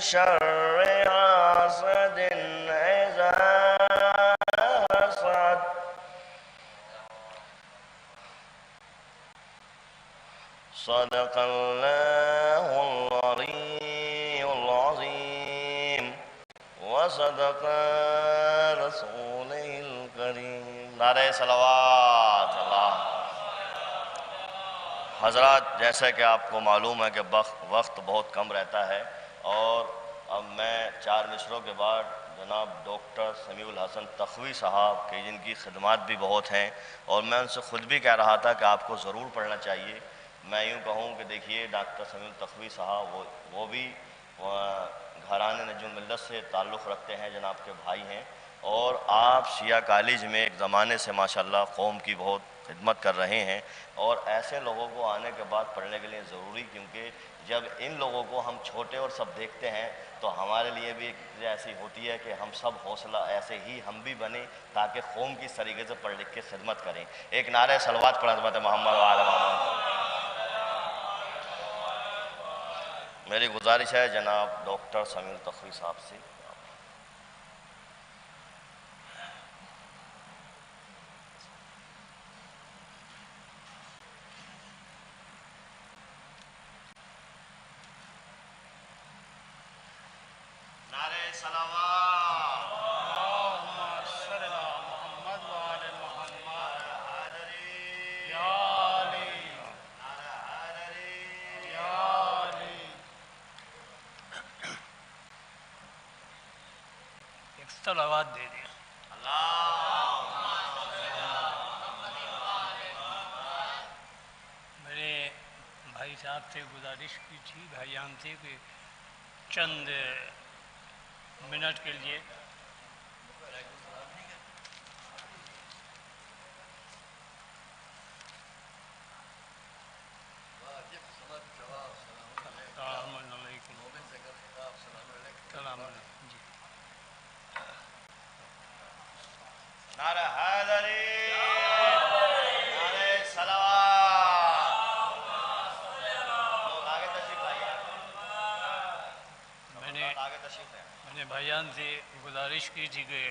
شر حاسد إذا حسد صدق الله العلي العظيم وصدق رسوله الكريم نعرہ صلوات اللہ۔ حضرات، جیسا کہ آپ کو معلوم ہے کہ وقت بہت کم رہتا ہے، اور اب میں 4 مصروں کے بعد جناب ڈاکٹر سمیع الحسن تخوی صاحب کے جن کی خدمات بھی بہت ہیں، اور میں ان سے خود بھی کہہ رہا تھا کہ آپ کو ضرور پڑھنا چاہیے۔ میں یوں کہوں کہ دیکھیے ڈاکٹر سمیع التخوی صاحب وہ بھی گھرانے نجم ملت سے تعلق رکھتے ہیں، جناب کے بھائی ہیں، اور آپ شیعہ کالج میں ایک زمانے سے ماشاءاللہ قوم کی بہت خدمت کر رہے ہیں، اور ایسے لوگوں کو آنے کے بعد پڑھنے کے لیے ضروری، کیونکہ جب ان لوگوں کو ہم چھوٹے اور سب دیکھتے ہیں تو ہمارے لیے بھی ایک ایسی ہوتی ہے کہ ہم سب حوصلہ ایسے ہی ہم بھی بنیں تاکہ قوم کی طریقے سے پڑھ لکھ کے خدمت کریں۔ ایک نعرہ صلوات پڑھ حضرت محمد و آل محمد۔ میری گزارش ہے جناب ڈاکٹر سمیع التخوی صاحب سے۔ نعرہ صلوات اللہم صل علی محمد و آل محمد یا علی یا علی۔ ایک صلوات دے دیں۔ میرے بھائی صاحب سے گزارش کی تھی، بھائیان سے، کہ چند منٹ کے لیے السلام علیکم السلام علیکم جی۔ نعرہ حیدری، نعرہ صلوات۔ آگے تشریف لائیے، آگے تشریف لائیے۔ میں نے بھائیان سے گزارش کی تھی کہ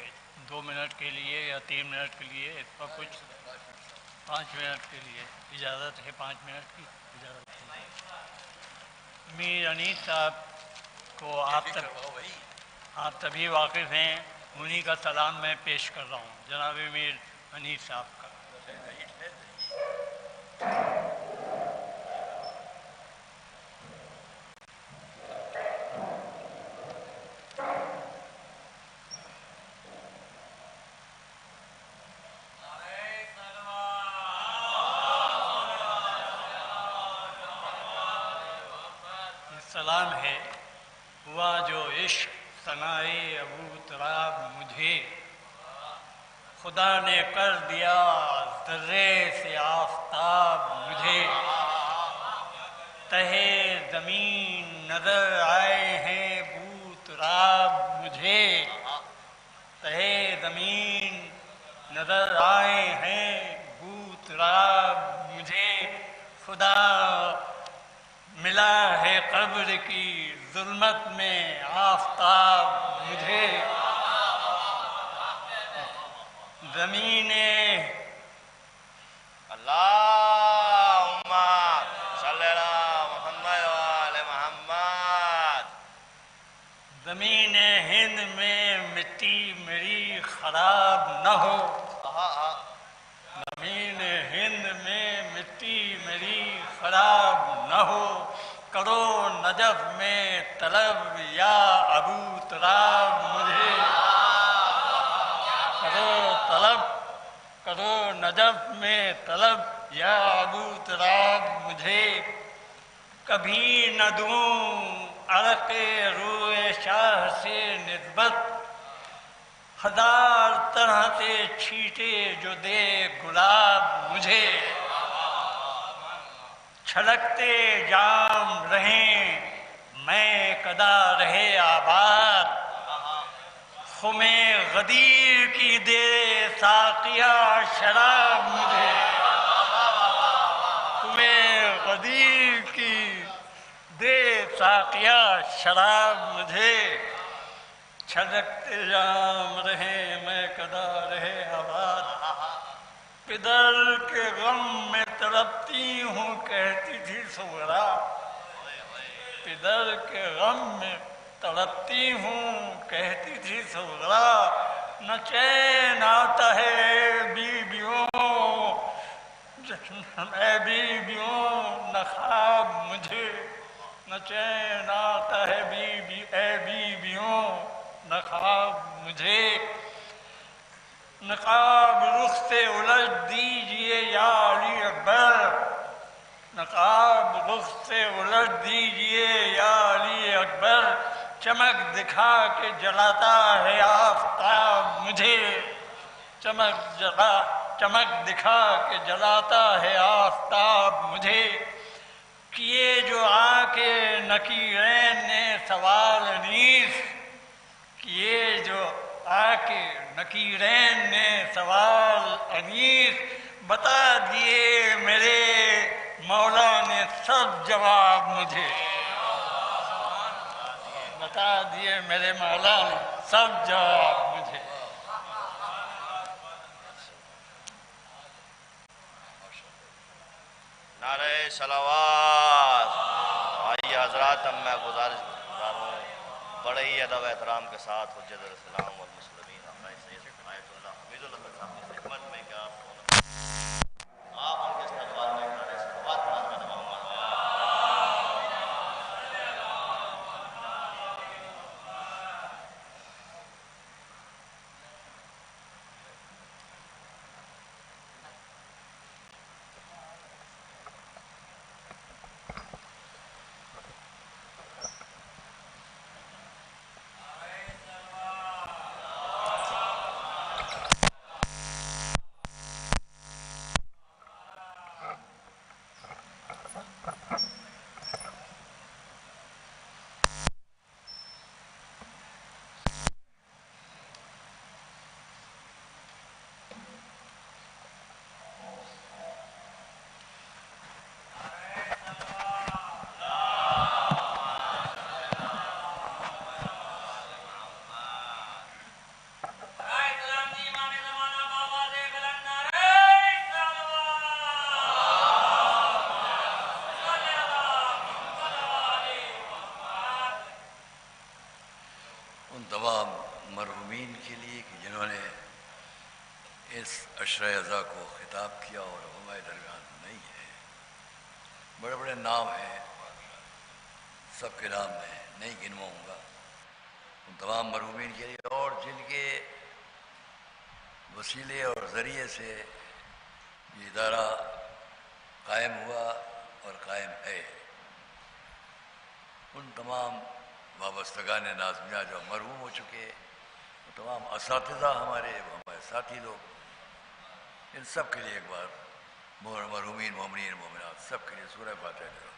2 منٹ کے لیے یا 3 منٹ کے لیے، اس پر کچھ 5 منٹ کے لیے اجازت ہے، 5 منٹ کی اجازت ہے۔ میر انیس صاحب کو آپ تبھی واقف ہیں، انہی کا سلام میں پیش کر رہا ہوں، جناب میر انیس صاحب کا۔ سلام ہے، ہوا جو عشق ثنائے ابو تراب مجھے، خدا نے کر دیا ذرے سے آفتاب مجھے، تہے زمین نظر آئے ہیں ابو تراب مجھے، تہے زمین نظر آئے ہیں ابو تراب مجھے، خدا ملا ہے قبر کی ظلمت میں آفتاب مجھے، زمین اللہم صلی علی محمد و آل محمد۔ زمین ہند میں مٹی میری خراب نہ ہو، زمین ہند میں مٹی میری خراب نہ ہو، کرو نجف میں طلب یا ابو تراب مجھے، کرو نجف میں طلب یا ابو تراب مجھے، کبھی نہ دوں عرق روئے شاہ سے نسبت، 1000 طرح سے چھیٹے جو دے گلاب مجھے، چھلکتے جام رہیں میں کدا رہے آباد، خم غدیر کی دے ساقیہ شراب مجھے، خم غدیر کی دے ساقیا شراب مجھے، چھلکتے جام رہے میں کدا رہے آباد، پدر کے غم میں تڑپتی ہوں کہتی تھی سغرا، پدر کے غم میں تڑپتی ہوں کہتی تھی سغرا، نہ چین آتا ہے بیویوں اے بیویوں نہ خواب مجھے، نہ چین آتا ہے اے بیویوں نہ خواب مجھے، نقاب رخ سے الٹ دیجئے یا علی اکبر، نقاب رخ سے الٹ دیجئے یا علی اکبر، چمک دکھا کے جلاتا ہے آفتاب مجھے، چمک دکھا کے جلاتا ہے آفتاب مجھے، کیے جو آ کے نکیرین نے سوال انیس، کیے جو آ کے نکیرین نے سوال انیس، بتا دیے میرے مولا نے سب جواب مجھے، بتا دیے میرے مولا نے سب جواب مجھے۔ نعرہ صلوات۔ آئیے حضرات، اب میں گزارش ہوں بڑے ہی ادب احترام کے ساتھ حجت الاسلام والمسلمین سید عنایت اللہ حمید اللہ صاحب کی خدمت میں کہ آپ ان کے استقبال میں نعرہ صلوات پڑھا کر دعاؤں گا۔ تمام مرحومین کے لیے کہ جنہوں نے اس عشرہ اعضاء کو خطاب کیا اور ہمارے درمیان نہیں ہے، بڑے بڑے نام ہیں، سب کے نام میں نہیں گنواؤں گا، ان تمام مرحومین کے لیے اور جن کے وسیلے اور ذریعے سے یہ ادارہ قائم ہوا اور قائم ہے، ان تمام وابستگان ناظمیہ جو مرحوم ہو چکے، وہ تمام اساتذہ ہمارے ساتھی لوگ، ان سب کے لیے ایک بار مرحومین مومنین مومنات سب کے لیے سورہ فاتحہ کرو۔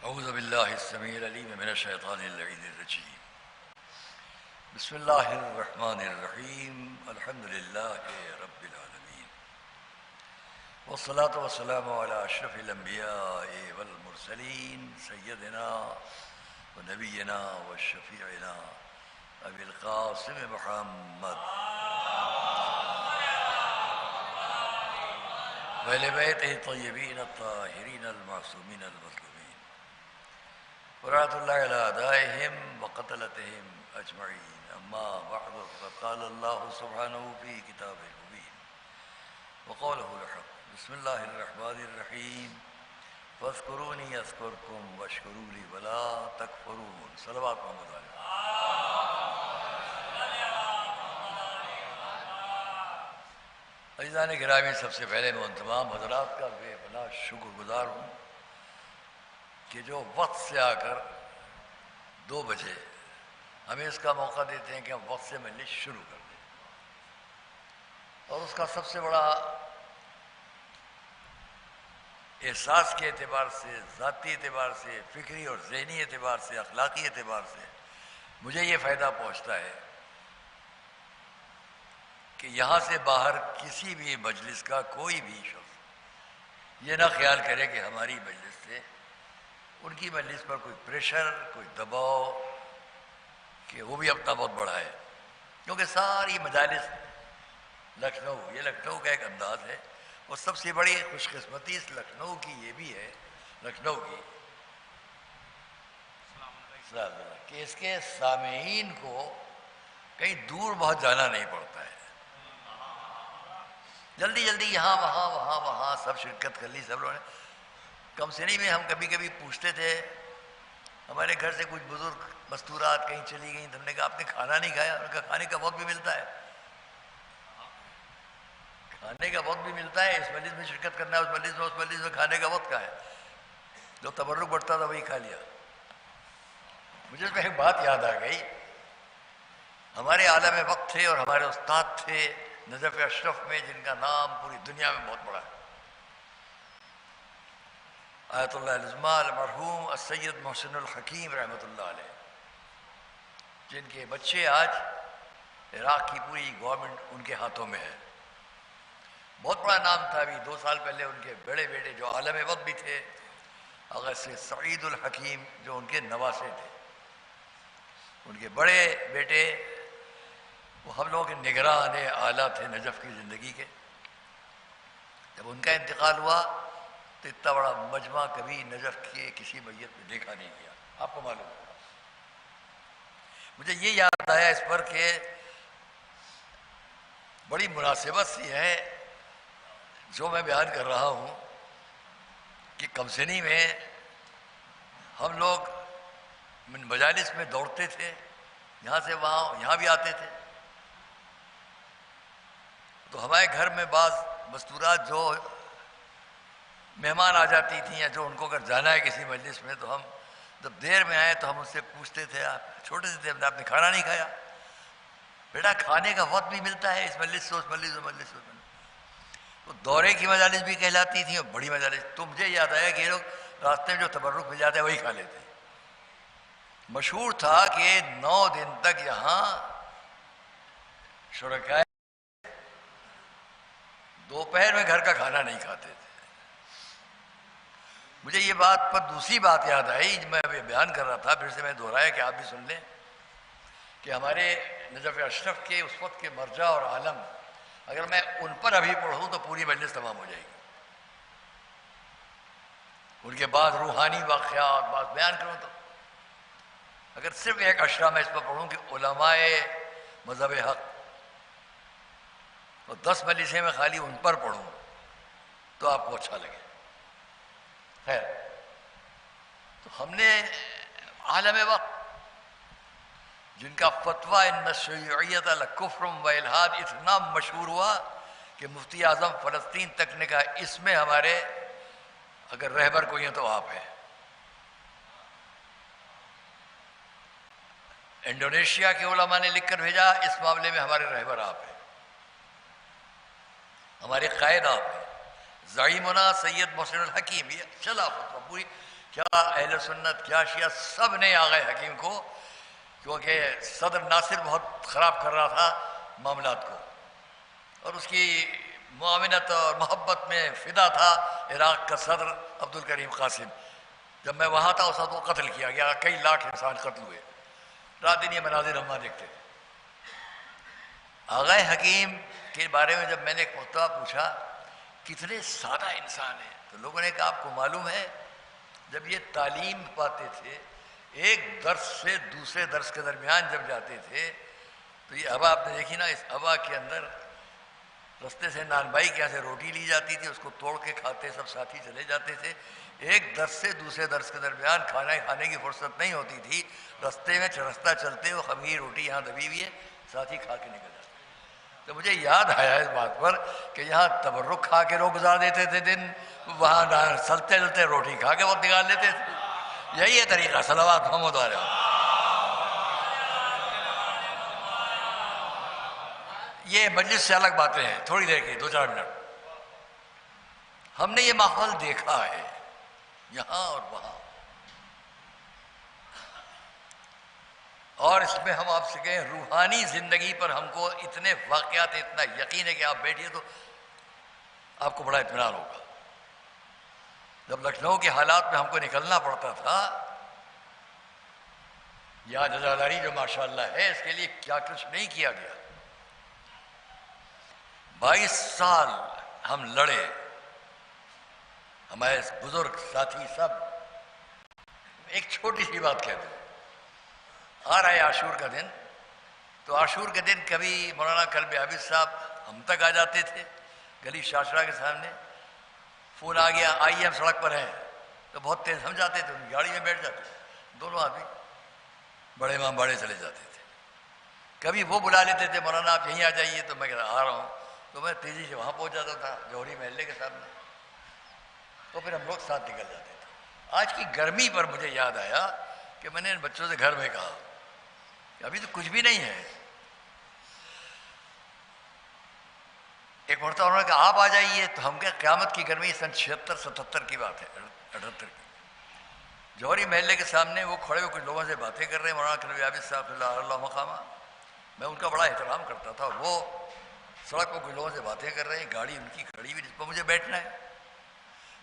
اعوذ باللہ السمیع العلیم من الشیطان اللعین الرجیم، بسم اللہ الرحمن الرحیم، الحمد للہ رب العالمین، والصلاة والسلام علی اشرف الانبیاء والمرسلین، سیدنا ونبینا وشفیعنا ابی القاسم محمد وآل بیتہ الطیبین الطاہرین المعصومین المظلومین، ورحمۃ اللہ علی اعدائہم وقتلتہم اجمعین، اما بعد، فقال اللہ سبحانہ فی کتاب المبین وقولہ الحق، بسم اللہ الرحمن الرحیم، فاذکرونی اذکرکم واشکروا لی ولا تکفرون، صلوات محمد علیہ۔ عزیزان گرامی، سب سے پہلے میں ان تمام حضرات کا بے پناہ شکر گزار ہوں کہ جو وقت سے آ کر 2 بجے ہمیں اس کا موقع دیتے ہیں کہ ہم وقت سے مجلس شروع کر دیں، اور اس کا سب سے بڑا احساس کے اعتبار سے، ذاتی اعتبار سے، فکری اور ذہنی اعتبار سے، اخلاقی اعتبار سے مجھے یہ فائدہ پہنچتا ہے کہ یہاں سے باہر کسی بھی مجلس کا کوئی بھی شخص یہ نہ خیال کرے کہ ہماری مجلس سے ان کی مجلس پر کوئی پریشر، کوئی دباؤ، کہ وہ بھی اپنا بہت بڑا ہے. کیونکہ ساری مجالس لکھنؤ، یہ لکھنؤ کا ایک انداز ہے. اور سب سے بڑی خوش قسمتی اس لکھنؤ کی یہ بھی ہے، لکھنؤ کی، کہ اس کے سامعین کو کہیں دور بہت جانا نہیں پڑتا ہے. جلدی جلدی یہاں وہاں وہاں وہاں سب شرکت کر لی سب لوگوں نے. کم سنی میں ہم کبھی کبھی پوچھتے تھے، ہمارے گھر سے کچھ بزرگ مستورات کہیں چلی گئیں تو ہم نے کہا آپ نے کھانا نہیں کھایا؟ ان کا کھانے کا وقت بھی ملتا ہے، کھانے کا وقت بھی ملتا ہے. اس مجلس میں شرکت کرنا ہے، اس مجلس میں کھانے کا وقت کا ہے. جو تبرک بڑھتا تھا وہی کھا لیا. مجھے اس میں ایک بات یاد آ گئی. ہمارے عالم وقت تھے اور ہمارے استاد تھے نجف اشرف میں، جن کا نام پوری دنیا میں بہت بڑا ہے، آیت اللہ العظماء المرحوم السید محسن الحکیم رحمۃ اللہ علیہ، جن کے بچے آج عراق کی پوری گورنمنٹ ان کے ہاتھوں میں ہے. بہت بڑا نام تھا. ابھی 2 سال پہلے ان کے بڑے بیٹے جو عالم وقت بھی تھے، اگر سے سعید الحکیم، جو ان کے نواسے تھے، ان کے بڑے بیٹے وہ ہم لوگوں کے نگران اعلیٰ تھے نجف کی زندگی کے. جب ان کا انتقال ہوا تو اتنا بڑا مجمع کبھی نجف کے کسی میت میں دیکھا نہیں گیا. آپ کو معلوم ہوگا. مجھے یہ یاد آیا اس پر کہ بڑی مناسبت سی ہے جو میں بیان کر رہا ہوں کہ کمسنی میں ہم لوگ مجالس میں دوڑتے تھے، یہاں سے وہاں، یہاں بھی آتے تھے. تو ہمارے گھر میں بعض مستورات جو مہمان آ جاتی تھیں یا جو ان کو اگر جانا ہے کسی مجلس میں، تو ہم جب دیر میں آئے تو ہم ان سے پوچھتے تھے، آپ چھوٹے سے تھے، آپ نے کھانا نہیں کھایا؟ بیٹا کھانے کا وقت بھی ملتا ہے اس مجلس سے اس مجلس سے مجلس سے. تو دورے کی مجالس بھی کہلاتی تھیں اور بڑی مجالس. تو مجھے یاد آیا کہ یہ لوگ راستے میں جو تبرک مل جاتا ہے وہی کھا لیتے. مشہور تھا کہ 9 دن تک یہاں شرکائے دوپہر میں گھر کا کھانا نہیں کھاتے تھے. مجھے یہ بات پر دوسری بات یاد آئی، میں ابھی بیان کر رہا تھا، پھر سے میں دہرایا کہ آپ بھی سن لیں، کہ ہمارے نجف اشرف کے اس وقت کے مرجع اور عالم، اگر میں ان پر ابھی پڑھوں تو پوری مجلس تمام ہو جائے گی. ان کے بعد روحانی واقعات بعض بیان کروں تو اگر صرف ایک اشرا میں اس پر پڑھوں کہ علماء مذہب حق، اور 10 مجلسیں میں خالی ان پر پڑھوں تو آپ کو اچھا لگے. خیر، تو ہم نے عالم وقت جن کا فتویٰ ان الشیوعیت لکفر و الحاد اتنا مشہور ہوا کہ مفتی اعظم فلسطین تک نے کہا اس میں ہمارے اگر رہبر کوئی ہیں تو آپ ہیں. انڈونیشیا کے علماء نے لکھ کر بھیجا اس معاملے میں ہمارے رہبر آپ ہیں، ہمارے قائد آپ ہیں. زعیمنا سید محسن الحکیم، یہ چلا فتویٰ پوری، کیا اہل سنت کیا شیعہ سب نے آغا حکیم کو، کیونکہ صدر ناصر بہت خراب کر رہا تھا معاملات کو اور اس کی معاونت اور محبت میں فدا تھا عراق کا صدر عبد الکریم قاسم. جب میں وہاں تھا اس وقت وہ قتل کیا گیا، کئی لاکھ انسان قتل ہوئے. رات دن یہ مناظر ہم وہاں دیکھتے تھے. آغا حکیم کے بارے میں جب میں نے ایک مرتبہ پوچھا کتنے سادہ انسان ہیں، تو لوگوں نے کہا آپ کو معلوم ہے جب یہ تعلیم پاتے تھے ایک درس سے دوسرے درس کے درمیان جب جاتے تھے تو یہ ابا آپ نے دیکھی نا، اس ابا کے اندر رستے سے نان بھائی کے یہاں سے روٹی لی جاتی تھی، اس کو توڑ کے کھاتے سب ساتھی چلے جاتے تھے. ایک درس سے دوسرے درس کے درمیان کھانا کھانے کی فرصت نہیں ہوتی تھی. رستے میں رستہ چلتے وہ خمیر روٹی یہاں دبی ہوئی ہے، ساتھی کھا کے نکل جاتے. تو مجھے یاد آیا اس بات پر کہ یہاں تبرک کھا کے لوگ گزار دیتے تھے دن، وہاں چلتے چلتے روٹی کھا کے وقت نکال لیتے تھے. یہی ہے طریقہ. صلوات محمد علیہ. یہ مجلس سے الگ باتیں ہیں، تھوڑی دیر کی 2-4 منٹ. ہم نے یہ ماحول دیکھا ہے یہاں اور وہاں، اور اس میں ہم آپ سے کہیں روحانی زندگی پر ہم کو اتنے واقعات، اتنا یقین ہے کہ آپ بیٹھیے تو آپ کو بڑا اطمینان ہوگا۔ جب لکھنؤ کے حالات میں ہم کو نکلنا پڑتا تھا، یا جزاداری جو ماشاءاللہ ہے، اس کے لیے کیا کچھ نہیں کیا گیا۔ 22 سال ہم لڑے، ہمارے بزرگ ساتھی سب۔ ایک چھوٹی سی بات کہہ دوں، آ رہا ہے عاشور کا دن، تو عاشور کے دن کبھی مولانا کلب عابد صاحب ہم تک آ جاتے تھے گلی شاشرا کے سامنے، فون آ گیا آئیے ہم سڑک پر ہیں، تو بہت تیز ہم جاتے تھے، ان گاڑی میں بیٹھ جاتے تھے، دونوں آدمی بڑے امام باڑے چلے جاتے تھے۔ کبھی وہ بلا لیتے تھے مولانا آپ یہیں آ جائیے، تو میں کہتا آ رہا ہوں، تو میں تیزی سے وہاں پہنچ جاتا تھا جوہری محلے کے سامنے، تو پھر ہم لوگ ساتھ نکل جاتے تھے۔ آج کی گرمی پر مجھے یاد آیا کہ میں نے ان بچوں سے گھر میں کہا کہ ابھی تو کچھ بھی نہیں ہے، ایک مرتبہ انہوں نے کہا آپ آ جائیے، تو ہم کہے قیامت کی گرمی سن 76-77 کی بات ہے، 78 کی، جوہری محلے کے سامنے وہ کھڑے ہوئے کچھ لوگوں سے باتیں کر رہے ہیں، مولانا کلب عابد صاحب اللہ مقامہ، میں ان کا بڑا احترام کرتا تھا، وہ سڑک پر کچھ لوگوں سے باتیں کر رہے ہیں، گاڑی ان کی کھڑی ہوئی جس پر مجھے بیٹھنا ہے،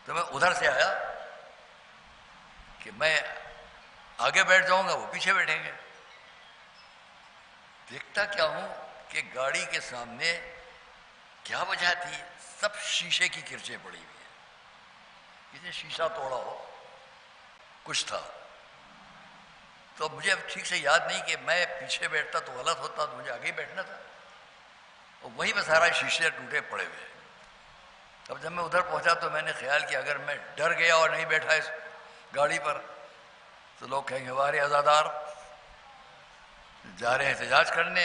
تو میں ادھر سے آیا کہ میں آگے بیٹھ جاؤں گا، وہ پیچھے بیٹھیں گے۔ دیکھتا کیا ہوں کہ گاڑی کے سامنے کیا وجہ تھی، سب شیشے کی کرچیں پڑی ہوئی ہیں، کسی نے شیشہ توڑا ہو، کچھ تھا۔ تو مجھے اب ٹھیک سے یاد نہیں کہ میں پیچھے بیٹھتا تو غلط ہوتا، تو مجھے آگے ہی بیٹھنا تھا، اور وہیں پہ سارا شیشے ٹوٹے پڑے ہوئے۔ اب جب میں ادھر پہنچا تو میں نے خیال کیا اگر میں ڈر گیا اور نہیں بیٹھا اس گاڑی پر تو لوگ کہیں گے ہمارے عزادار جا رہے ہیں احتجاج کرنے،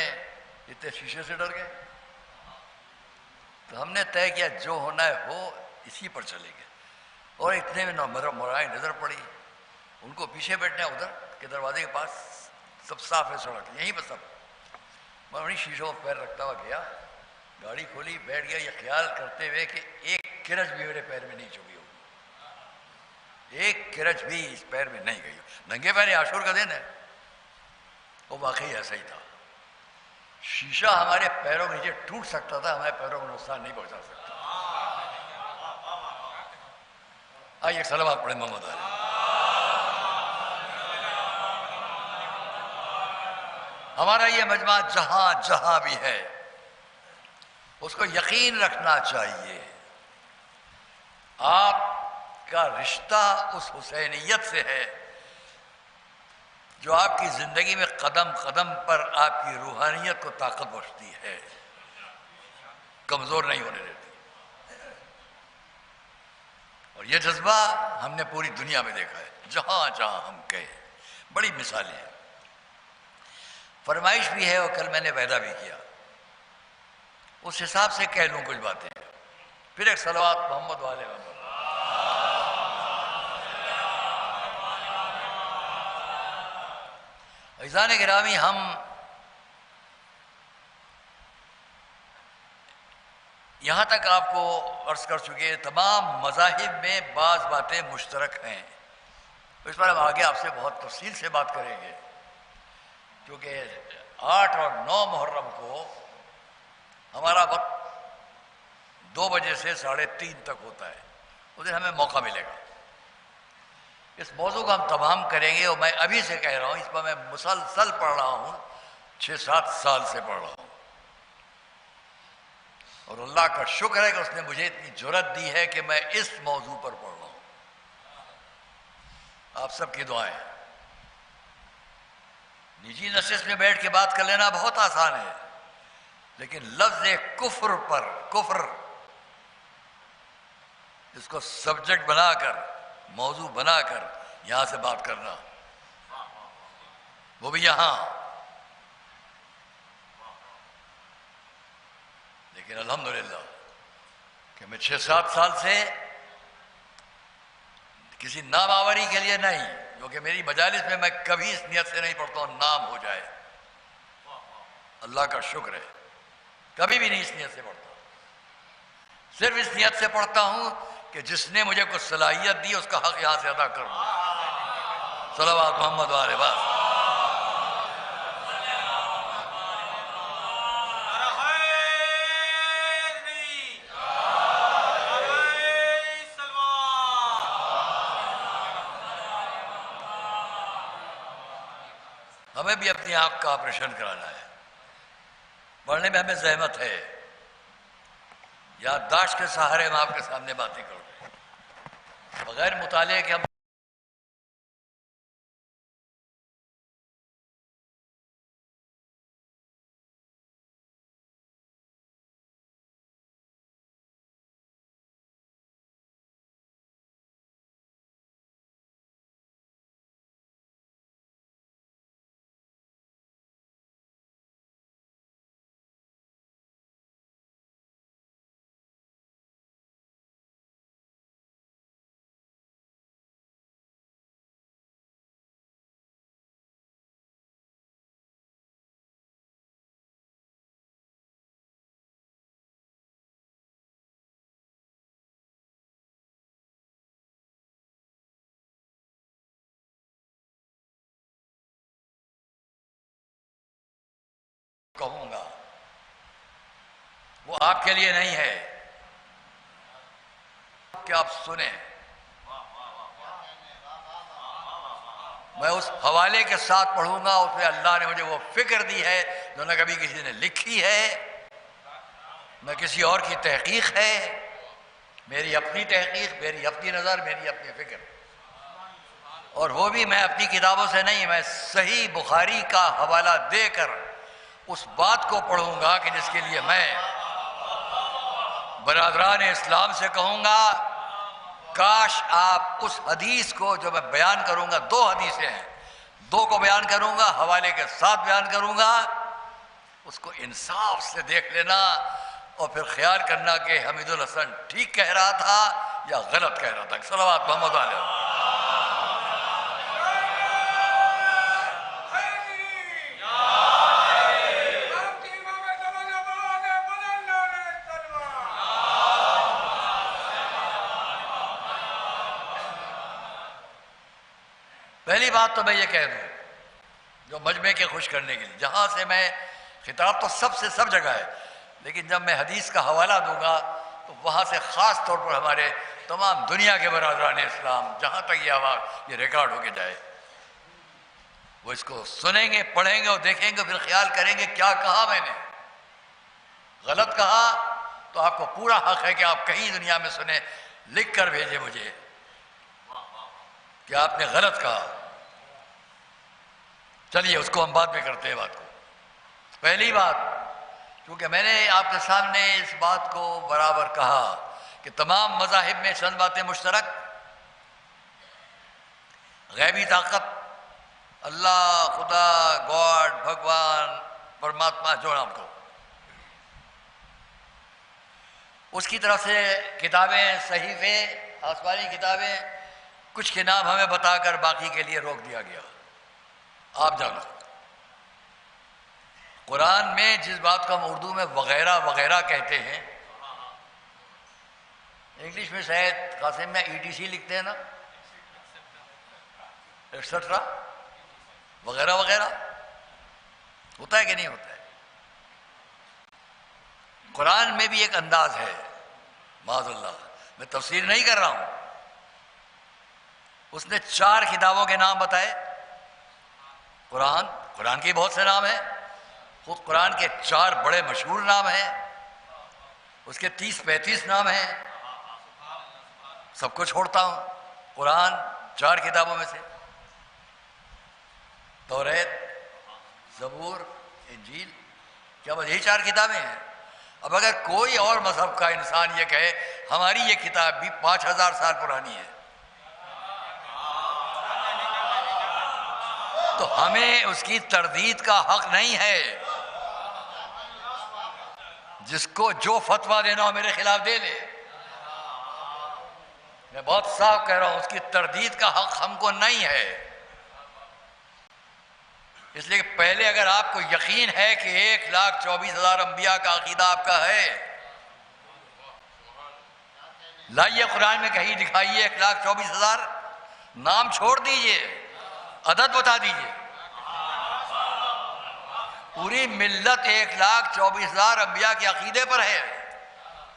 اتنے شیشے سے ڈر گئے۔ تو ہم نے طے کیا جو ہونا ہے ہو، اسی پر چلیں گے، اور اتنے میں مرائیں نظر پڑی، ان کو پیچھے بیٹھنا ہے ادھر کے دروازے کے پاس، سب صاف ہے سڑک، یہیں پہ سب۔ میں انہیں شیشوں پر پیر رکھتا ہوا گیا، گاڑی کھولی، بیٹھ گیا، یہ خیال کرتے ہوئے کہ ایک کرچ بھی میرے پیر میں نہیں چبھی ہوگی، ایک کرچ بھی اس پیر میں نہیں گئی۔ ننگے پیر عاشور کا دن ہے، وہ واقعی ایسا ہی تھا۔ شیشہ ہمارے پیروں کے نیچے ٹوٹ سکتا تھا، ہمارے پیروں کو نقصان نہیں پہنچا سکتا۔ آئیے سلوات پڑھیں محمد علی۔ ہمارا یہ مجمع جہاں جہاں بھی ہے اس کو یقین رکھنا چاہیے، آپ کا رشتہ اس حسینیت سے ہے جو آپ کی زندگی میں قدم قدم پر آپ کی روحانیت کو طاقت بخشتی ہے، کمزور نہیں ہونے دیتی۔ اور یہ جذبہ ہم نے پوری دنیا میں دیکھا ہے، جہاں جہاں ہم گئے، بڑی مثالیں ہیں۔ فرمائش بھی ہے اور کل میں نے وعدہ بھی کیا، اس حساب سے کہہ لوں کچھ باتیں، پھر ایک صلوات محمد والے محمد۔ عزیزان گرامی، ہم یہاں تک آپ کو عرض کر چکے تمام مذاہب میں بعض باتیں مشترک ہیں، اس پر ہم آگے آپ سے بہت تفصیل سے بات کریں گے، کیونکہ 8 اور 9 محرم کو ہمارا وقت 2 بجے سے 3:30 تک ہوتا ہے، اس دن ہمیں موقع ملے گا، اس موضوع کو ہم تمام کریں گے۔ اور میں ابھی سے کہہ رہا ہوں، اس پر میں مسلسل پڑھ رہا ہوں، 6-7 سال سے پڑھ رہا ہوں، اور اللہ کا شکر ہے کہ اس نے مجھے اتنی جرأت دی ہے کہ میں اس موضوع پر پڑھ رہا ہوں۔ آپ سب کی دعائیں۔ نجی نشست میں بیٹھ کے بات کر لینا بہت آسان ہے، لیکن لفظ کفر پر، کفر اس کو سبجیکٹ بنا کر، موضوع بنا کر یہاں سے بات کرنا، وہ بھی یہاں، لیکن الحمدللہ کہ میں 6-7 سال سے کسی نام آوری کے لیے نہیں، کیونکہ میری مجالس میں میں کبھی اس نیت سے نہیں پڑھتا ہوں نام ہو جائے، اللہ کا شکر ہے کبھی بھی نہیں اس نیت سے پڑھتا، صرف اس نیت سے پڑھتا ہوں کہ جس نے مجھے کچھ صلاحیت دی اس کا حق یہاں سے ادا کروں. صلوات محمد والے بس. ہمیں بھی اپنی آنکھ کا آپریشن کرانا ہے. پڑھنے میں ہمیں زحمت ہے. یادداشت کے سہارے میں آپ کے سامنے باتیں کروں گا. بغیر مطالعے کے ہم کہوں گا وہ آپ کے لیے نہیں ہے کہ آپ سنیں. میں اس حوالے کے ساتھ پڑھوں گا. اس میں اللہ نے مجھے وہ فکر دی ہے جو نہ کبھی کسی نے لکھی ہے نہ کسی اور کی تحقیق ہے. میری اپنی تحقیق, میری اپنی نظر, میری اپنی فکر. اور وہ بھی میں اپنی کتابوں سے نہیں, میں صحیح بخاری کا حوالہ دے کر اس بات کو پڑھوں گا کہ جس کے لیے میں برادران اسلام سے کہوں گا کاش آپ اس حدیث کو جو میں بیان کروں گا, 2 حدیثیں ہیں, 2 کو بیان کروں گا, حوالے کے ساتھ بیان کروں گا, اس کو انصاف سے دیکھ لینا اور پھر خیال کرنا کہ حمید الحسن ٹھیک کہہ رہا تھا یا غلط کہہ رہا تھا. صلوات محمد علیہ. پہلی بات تو میں یہ کہہ دوں جو مجمع کے خوش کرنے کے لیے, جہاں سے میں خطاب تو سب جگہ ہے, لیکن جب میں حدیث کا حوالہ دوں گا تو وہاں سے خاص طور پر ہمارے تمام دنیا کے برادران اسلام, جہاں تک یہ آواز یہ ریکارڈ ہو کے جائے, وہ اس کو سنیں گے, پڑھیں گے اور دیکھیں گے, پھر خیال کریں گے کیا کہا میں نے. غلط کہا تو آپ کو پورا حق ہے کہ آپ کہیں دنیا میں سنیں, لکھ کر بھیجیں مجھے کہ آپ نے غلط کہا. چلیے اس کو ہم بعد میں کرتے ہیں بات کو. پہلی بات, کیونکہ میں نے آپ کے سامنے اس بات کو برابر کہا کہ تمام مذاہب میں چند باتیں مشترک, غیبی طاقت, اللہ, خدا, گاڈ, بھگوان, پرماتما, جو نام کو, اس کی طرف سے کتابیں, صحیفے, آسمانی کتابیں, کچھ کے نام ہمیں بتا کر باقی کے لیے روک دیا گیا. آپ جانو قرآن میں جس بات کو ہم اردو میں وغیرہ وغیرہ کہتے ہیں, انگلش میں شاید قاسم میں ETC لکھتے ہیں نا, ایٹسٹرا وغیرہ وغیرہ, ہوتا ہے کہ نہیں ہوتا ہے. قرآن میں بھی ایک انداز ہے, معاذ اللہ, میں تفسیر نہیں کر رہا ہوں. اس نے 4 کتابوں کے نام بتائے. قرآن کے بہت سے نام ہیں, خود قرآن کے 4 بڑے مشہور نام ہیں, اس کے 30-35 نام ہیں. سب کو چھوڑتا ہوں. قرآن 4 کتابوں میں سے, توریت, زبور, انجیل, کیا بس یہی 4 کتابیں ہیں. اب اگر کوئی اور مذہب کا انسان یہ کہے ہماری یہ کتاب بھی 5000 سال پرانی ہے, تو ہمیں اس کی تردید کا حق نہیں ہے. جس کو جو فتویٰ دینا ہو میرے خلاف دے لے. میں بہت صاف کہہ رہا ہوں, اس کی تردید کا حق ہم کو نہیں ہے. اس لیے کہ پہلے اگر آپ کو یقین ہے کہ 1,24,000 انبیاء کا عقیدہ آپ کا ہے, لائیے قرآن میں کہیں دکھائیے 1,24,000، نام چھوڑ دیجئے، عدد بتا دیجئے۔ پوری ملت 1,24,000 انبیاء کے عقیدے پر ہے،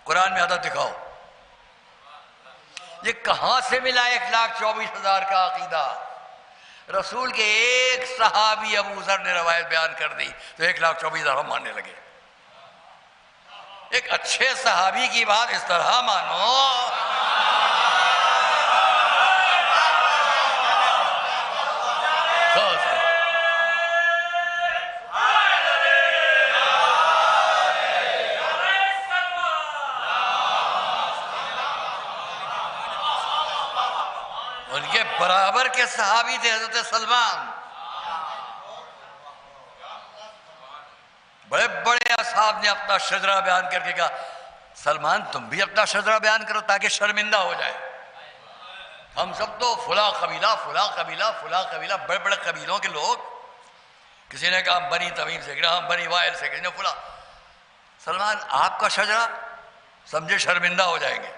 قرآن میں عدد دکھاؤ۔ یہ کہاں سے ملا 1,24,000 کا عقیدہ؟ رسول کے ایک صحابی ابو ذر نے روایت بیان کر دی تو 1,24,000 ہم ماننے لگے۔ ایک اچھے صحابی کی بات اس طرح مانو۔ ان کے برابر کے صحابی تھے حضرت سلمان، بڑے بڑے اصحاب نے اپنا شجرہ بیان کر کے کہا سلمان تم بھی اپنا شجرہ بیان کرو تاکہ شرمندہ ہو جائے۔ ہم سب تو فلاں قبیلہ فلاں قبیلہ فلاں قبیلہ، بڑے بڑے قبیلوں کے لوگ، کسی نے کہا ہم بنی تمیم سے، ہم بنی وائل سے، کسی نے فلاں۔ سلمان آپ کا شجرہ، سمجھے شرمندہ ہو جائیں گے۔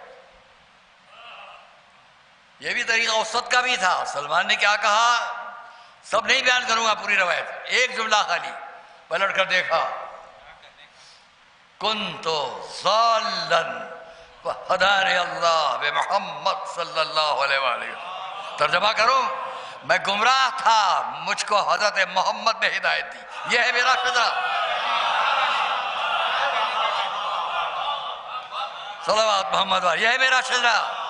یہ بھی طریقہ وسط کا بھی تھا۔ سلمان نے کیا کہا، سب نہیں بیان کروں گا پوری روایت، ایک جملہ خالی پلٹ کر دیکھا، کنتو ضالن فہدانی اللہ بمحمد صلی اللہ علیہ وآلہ۔ ترجمہ کروں، میں گمراہ تھا، مجھ کو حضرت محمد نے ہدایت دی، یہ ہے میرا شجرہ۔ صلوات محمد والی، یہ ہے میرا شجرہ۔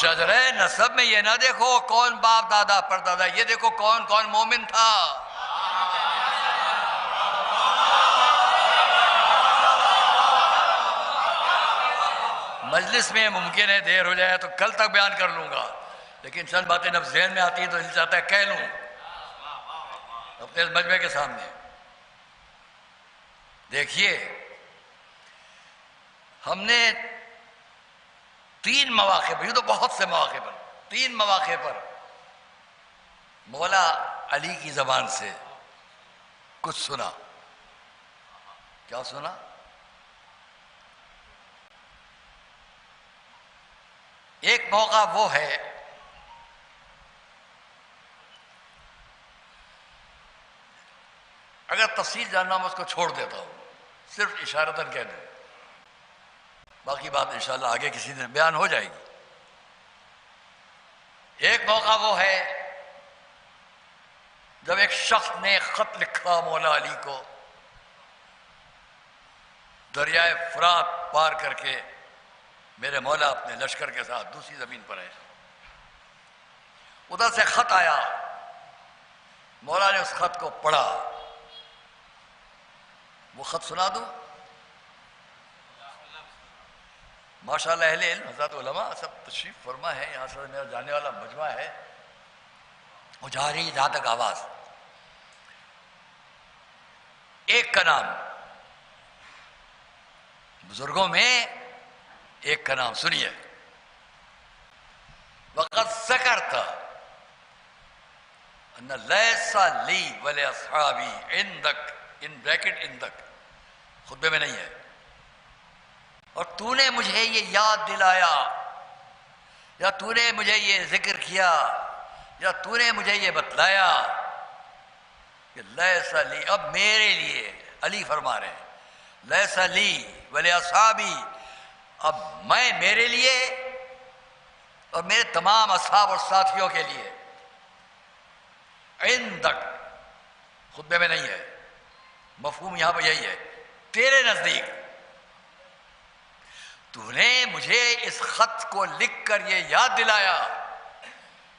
شجرہ نسب میں یہ نہ دیکھو کون باپ دادا پردادا، یہ دیکھو کون کون مومن تھا۔ مجلس میں ممکن ہے دیر ہو جائے تو کل تک بیان کر لوں گا، لیکن چند باتیں جب ذہن میں آتی ہیں تو دل چاہتا ہے کہہ لوں اپنے مجمع کے سامنے۔ دیکھیے ہم نے 3 مواقع پر، یہ تو بہت سے مواقع پر، 3 مواقع پر مولا علی کی زبان سے کچھ سنا۔ کیا سنا؟ ایک موقع وہ ہے اگر تفصیل جاننا میں اس کو چھوڑ دیتا ہوں، صرف اشارتاً کہہ دوں، باقی بات انشاءاللہ آگے کسی دن بیان ہو جائے گی۔ ایک موقع وہ ہے جب ایک شخص نے خط لکھا مولا علی کو، دریائے فرات پار کر کے میرے مولا اپنے لشکر کے ساتھ دوسری زمین پر ہے۔ ادھر سے خط آیا، مولا نے اس خط کو پڑھا۔ وہ خط سنا دوں؟ ماشاءاللہ اہل علم حضرات علماء سب تشریف فرما ہے، یہاں سے میرا جانے والا مجمع ہے، وہ جا رہی جہاں تک آواز۔ ایک کا نام، بزرگوں میں ایک کا نام سنیے، وَقَدْ ذَكَرْتَ أَنَّ لَيْسَ لِي وَلِأَصْحَابِي عِنْدَكَ، ان بریکٹ عندک، خطبے میں نہیں ہے، اور تو نے مجھے یہ یاد دلایا، یا تو نے مجھے یہ ذکر کیا، یا تو نے مجھے یہ بتلایا کہ لیس لی، اب میرے لیے، علی فرما رہے ہیں لیس لی ولی-اصحابی، اب میں میرے لیے اور میرے تمام اصحاب اور ساتھیوں کے لیے، عندک خطبے میں نہیں ہے، مفہوم یہاں پہ یہی ہے، تیرے نزدیک، تو نے مجھے اس خط کو لکھ کر یہ یاد دلایا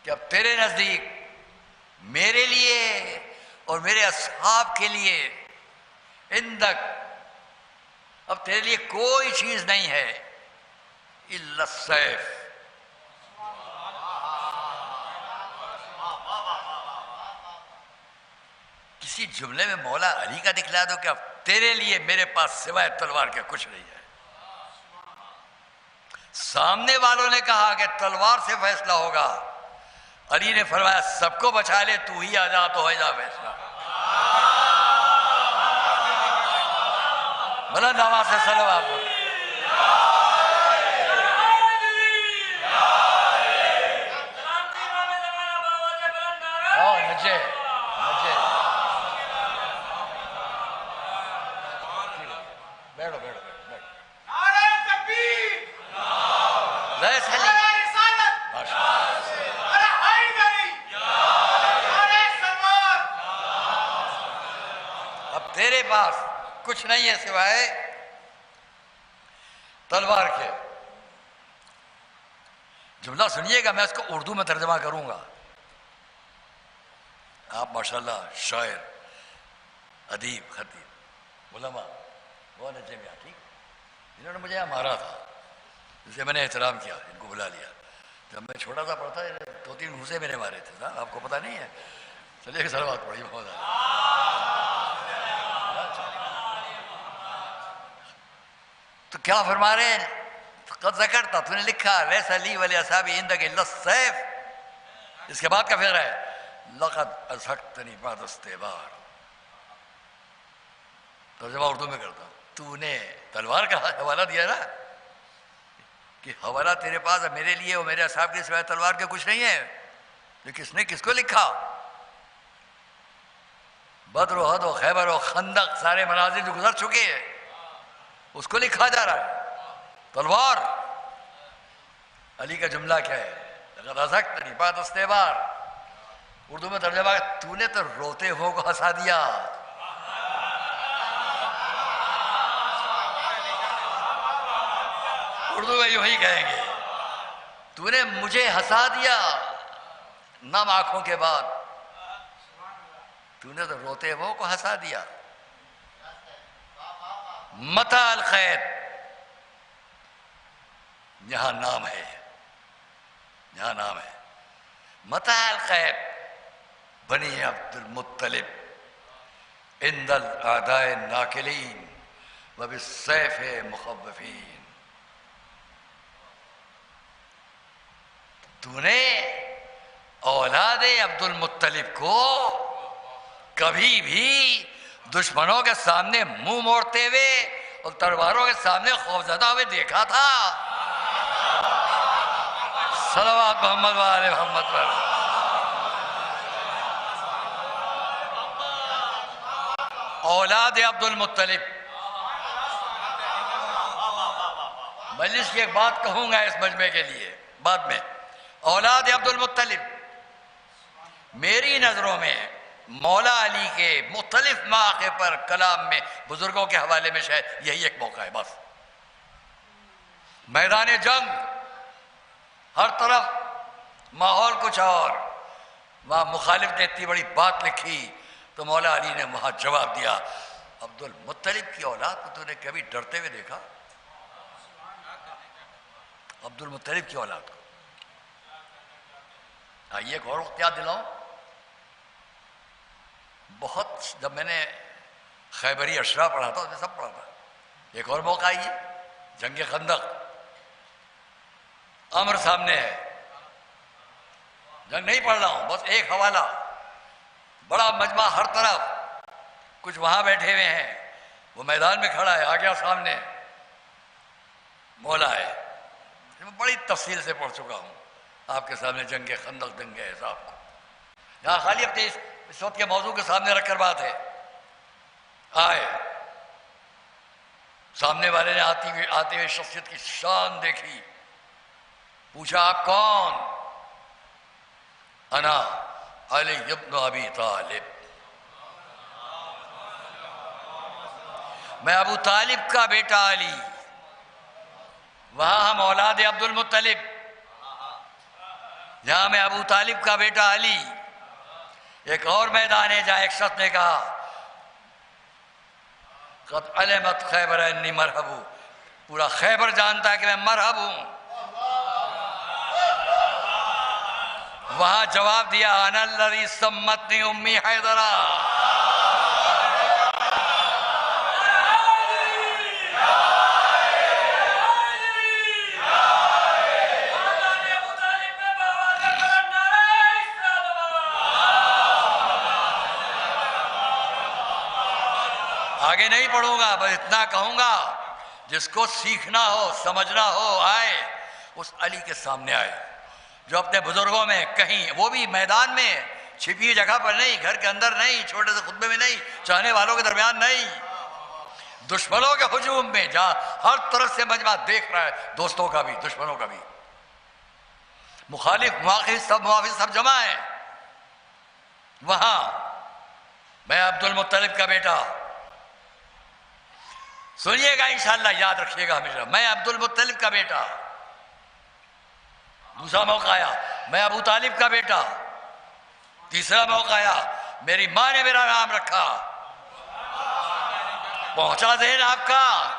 کہ اب تیرے نزدیک میرے لیے اور میرے اصحاب کے لیے، عندک، اب تیرے لیے کوئی چیز نہیں ہے الا السیف، کسی جملے میں مولا علی کا دکھلا دو کہ اب تیرے لیے میرے پاس سوائے تلوار کے کچھ نہیں ہے۔ سامنے والوں نے کہا کہ تلوار سے فیصلہ ہوگا، علی نے فرمایا سب کو بچا لے تو ہی آزاد ہو جا فیصلہ. بلند آواز سے صلوات پڑھو. نچے نچے بیٹھو بیٹھو بیٹھو. اب تیرے پاس کچھ نہیں ہے سوائے تلوار کے. جملہ سنیے گا، میں اس کو اردو میں ترجمہ کروں گا. آپ ماشاءاللہ شاعر، ادیب، خطیب، علماء بہت اچھے میں ٹھیک، انہوں نے مجھے یہاں مارا تھا، جسے میں نے احترام کیا، ان کو بلا لیا. جب میں چھوٹا سا پڑھتا 2-3 گھوسے میں نے مارے تھے صاحب، آپ کو پتہ نہیں ہے. چلیے صلوات پڑھیے بہت زیادہ. تو کیا فرما رہے ہیں؟ قد ذکرتا، تو نے لکھا لیس لی ولی اصحابی عندک الا السیف. اس کے بعد کا فقرہ ہے لقد ازہقتنی بعد استعبار. ترجمہ اردو میں کرتا ہوں. تو نے تلوار کا حوالہ دیا نا کہ حوالہ تیرے پاس ہے، میرے لیے اور میرے اصحاب کے سوائے تلوار کے کچھ نہیں ہے. یہ کس نے کس کو لکھا؟ بدر و احد و خیبر و خندق سارے مناظر جو گزر چکے ہیں اس کو لکھا جا رہا ہے. تلوار. علی کا جملہ کیا ہے؟ لقد ازہقتنی بعد استعبار. اردو میں ترجمہ تو نے تو روتے ہو کو ہنسا دیا. اردو میں یوں ہی کہیں گے، تو نے مجھے ہنسا دیا نم آنکھوں کے بعد. تو نے تو روتے ہو کو ہنسا دیا. متى الخیر، یہاں نام ہے، یہاں نام ہے. متى الخیر بنی عبد المطلب عند الاعداء الناکلین وبالسیف مخوفین. تو نے اولاد عبد المطلب کو کبھی بھی دشمنوں کے سامنے منہ موڑتے ہوئے اور تلواروں کے سامنے خوفزدہ ہوئے دیکھا تھا؟ صلوات محمد و آل محمد پر. اولاد عبد المطلب. مجلس کی ایک بات کہوں گا اس مجمع کے لیے بعد میں. اولاد عبد المطلب میری نظروں میں مولا علی کے مختلف مواقع پر کلام میں بزرگوں کے حوالے میں شاید یہی ایک موقع ہے بس. میدان جنگ ہر طرف ماحول کچھ اور، وہاں مخالف نے اتنی بڑی بات لکھی تو مولا علی نے وہاں جواب دیا. عبد المطلب کی اولاد کو تو نے کبھی ڈرتے ہوئے دیکھا؟ عبد المطلب کی اولاد کو. آئیے ایک اور وقت یاد دلاؤں. بہت جب میں نے خیبری اشرا پڑھا تھا اس میں سب پڑھا تھا. ایک اور موقع آئیے جنگ خندق. امر سامنے ہے، جنگ نہیں پڑھ رہا ہوں، بس ایک حوالہ. بڑا مجمع ہر طرف، کچھ وہاں بیٹھے ہوئے ہیں، وہ میدان میں کھڑا ہے، آ گیا سامنے مولا ہے. میں بڑی تفصیل سے پڑھ چکا ہوں آپ کے سامنے جنگ خندق، جنگ احزاب کو. یہاں خالی اپنے اس وقت کے موضوع کے سامنے رکھ کر بات ہے. آئے سامنے والے نے آتے ہوئے شخصیت کی شان دیکھی، پوچھا آپ کون؟ انا علی ابن ابی طالب، میں ابو طالب کا بیٹا علی. وہاں ہم اولاد عبد المطلب، یہاں میں ابو طالب کا بیٹا علی. ایک اور میدان ہے جہاں ایک شخص نے کہا قد علمت خیبر انی مرحب، پورا خیبر جانتا ہے کہ میں مرحب ہوں. وہاں جواب دیا انا الذی سمتنی امی حیدرہ. آگے نہیں پڑھوں گا، بس اتنا کہوں گا جس کو سیکھنا ہو سمجھنا ہو آئے، اس علی کے سامنے آئے جو اپنے بزرگوں میں کہیں، وہ بھی میدان میں چھپی جگہ پر نہیں، گھر کے اندر نہیں، چھوٹے سے خطبے میں نہیں، چاہنے والوں کے درمیان نہیں، دشمنوں کے ہجوم میں جہاں ہر طرف سے مجمع دیکھ رہا ہے، دوستوں کا بھی دشمنوں کا بھی، مخالف موافق سب جمع ہیں وہاں۔ میں عبد المطلب کا بیٹا، سنیے گا انشاءاللہ، یاد رکھیے گا ہمیشہ، میں عبد المطلب کا بیٹا۔ دوسرا موقع آیا میں ابو طالب کا بیٹا۔ تیسرا موقع آیا میری ماں نے میرا نام رکھا۔ پہنچا ذہن آپ کا؟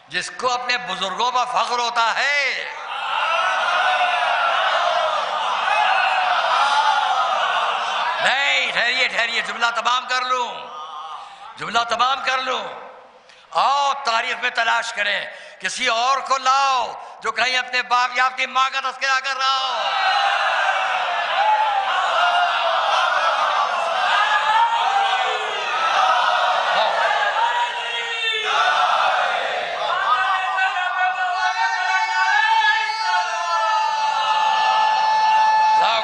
جس کو اپنے بزرگوں پر فخر ہوتا ہے، نہیں ٹھہریے جملہ تمام کر لوں، آؤ تاریخ میں تلاش کریں، کسی اور کو لاؤ جو کہیں اپنے باپ یا اپنی ماں کا تذکرہ کر رہا ہو۔ لاؤ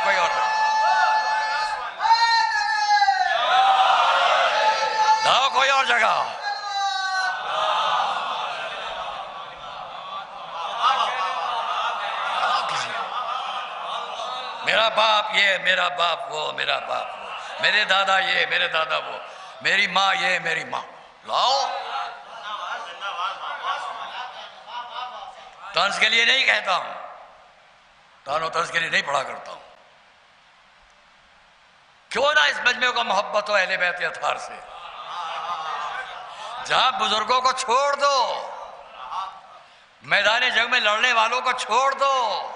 کوئی اور جگہ۔ میرا باپ یہ، میرا باپ وہ، میرا باپ وہ، میرے دادا یہ، میرے دادا وہ، میری ماں یہ، میری ماں۔ لاؤ، طنز کے لیے نہیں کہتا ہوں، تان و طنز کے لیے نہیں پڑھا کرتا ہوں۔ کیوں نہ اس مجمع کو محبت ہو اہل بیت اطہار سے؟ جہاں بزرگوں کو چھوڑ دو، میدان جنگ میں لڑنے والوں کو چھوڑ دو،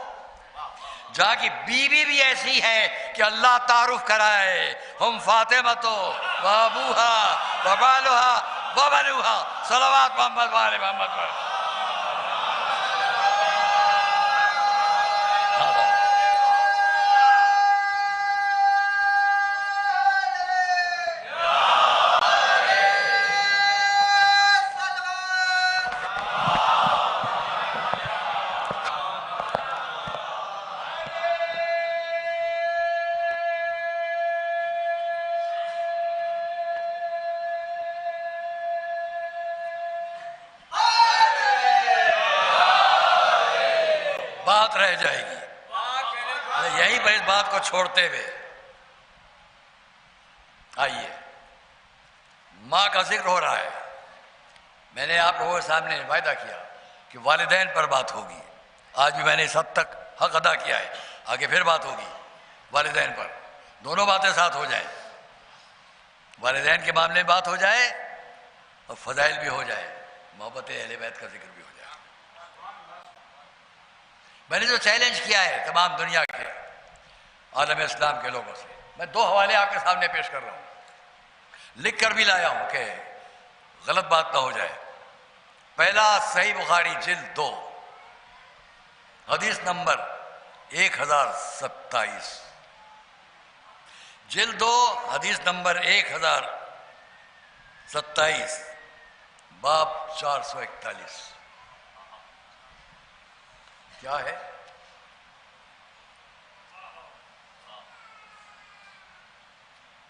جہاں کی بیوی بھی ایسی ہے کہ اللہ تعارف کرائے، ہم فاطمہ و ابوہا و بالوہا و بنوہا صلوات محمد و آل محمد پر۔ بات رہ جائے گی یہی پر اس بات کو چھوڑتے ہوئے آئیے، ماں کا ذکر ہو رہا ہے۔ میں نے آپ لوگوں کے سامنے وعدہ کیا کہ والدین پر بات ہوگی، آج بھی میں نے اس حد تک حق ادا کیا ہے، آگے پھر بات ہوگی والدین پر، دونوں باتیں ساتھ ہو جائیں، والدین کے معاملے میں بات ہو جائے اور فضائل بھی ہو جائے، محبت اہل بیت کا ذکر بھی ہو جائے۔ میں نے جو چیلنج کیا ہے تمام دنیا کے عالم اسلام کے لوگوں سے، میں دو حوالے آپ کے سامنے پیش کر رہا ہوں، لکھ کر بھی لایا ہوں کہ غلط بات نہ ہو جائے۔ پہلا صحیح بخاری جلد 2 حدیث نمبر 1027، جلد 2 حدیث نمبر 1027، باب 441۔ کیا ہے؟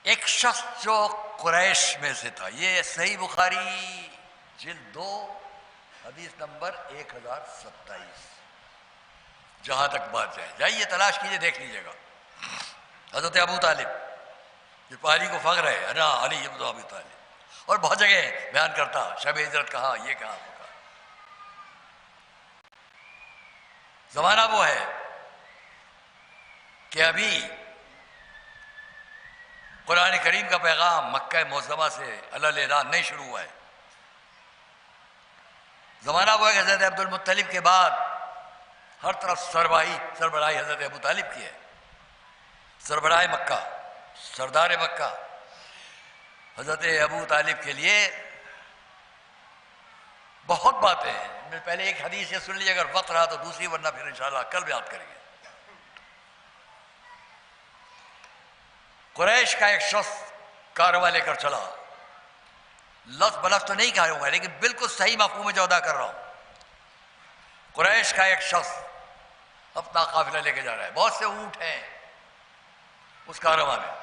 ایک شخص جو قریش میں سے تھا، یہ صحیح بخاری جلد 2 حدیث نمبر 1027، جہاں تک بات جائے، جائیے تلاش کیجئے، دیکھ لیجئے گا۔ حضرت ابو طالب، جس پر علی کو فخر ہے، انا علی ابن ابی طالب، اور بہت جگہ بیان کرتا، شب ہجرت کہا، یہ کہا، وہ کہا۔ زمانہ وہ ہے کہ ابھی قرآن کریم کا پیغام مکہ معظمہ سے علی اعلان نہیں شروع ہوا ہے۔ زمانہ وہ ہے کہ حضرت عبد المطلب کے بعد ہر طرف سربراہی حضرت ابو طالب کی ہے، سربراہ مکہ، سردار مکہ۔ حضرت ابو طالب کے لیے بہت باتیں ہیں، میں پہلے ایک حدیث یہ سن لیجیے، اگر وقت رہا تو دوسری، ورنہ پھر انشاءاللہ کل یاد کریں گے۔ قریش کا ایک شخص کارواں لے کر چلا، لفظ بلفظ تو نہیں کہا ہوگا لیکن بالکل صحیح مفہوم جو ادا کر رہا ہوں. قریش کا ایک شخص اپنا قافلہ لے کے جا رہا ہے، بہت سے اونٹ ہیں اس کارواں میں.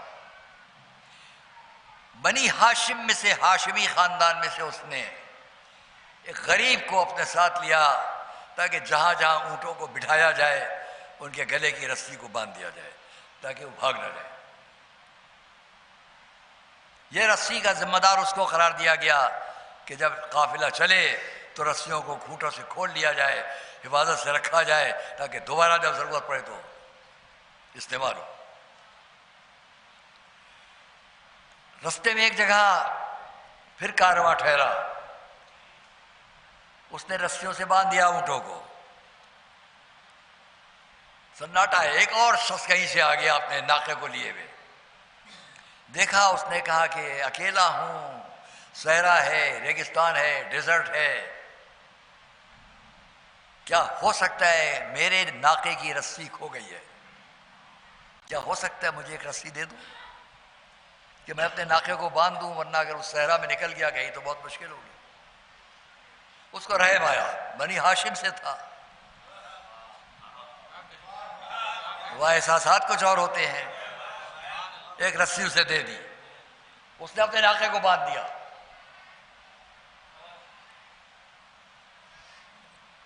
بنی ہاشم میں سے، ہاشمی خاندان میں سے اس نے ایک غریب کو اپنے ساتھ لیا تاکہ جہاں جہاں اونٹوں کو بٹھایا جائے ان کے گلے کی رسی کو باندھ دیا جائے تاکہ وہ بھاگ نہ جائے. یہ رسی کا ذمہ دار اس کو قرار دیا گیا کہ جب قافلہ چلے تو رسیوں کو کھوٹوں سے کھول لیا جائے، حفاظت سے رکھا جائے تاکہ دوبارہ جب ضرورت پڑے تو استعمال ہو. رستے میں ایک جگہ پھر کارواں ٹھہرا، اس نے رسیوں سے باندھ دیا اونٹوں کو. سناٹا ہے. ایک اور شخص کہیں سے آ گیا اپنے ناقے کو لیے ہوئے. دیکھا، اس نے کہا کہ اکیلا ہوں، صحرا ہے، ریگستان ہے، ڈیزرٹ ہے، کیا ہو سکتا ہے میرے ناقے کی رسی کھو گئی ہے، کیا ہو سکتا ہے مجھے ایک رسی دے دوں کہ میں اپنے ناقے کو باندھ دوں، ورنہ اگر اس صحرا میں نکل گیا کہیں تو بہت مشکل ہوگی. اس کو رحم آیا، بنی ہاشم سے تھا. وہ احساسات کچھ اور ہوتے ہیں. ایک رسی اسے دے دی، اس نے اپنے ناقے کو باندھ دیا.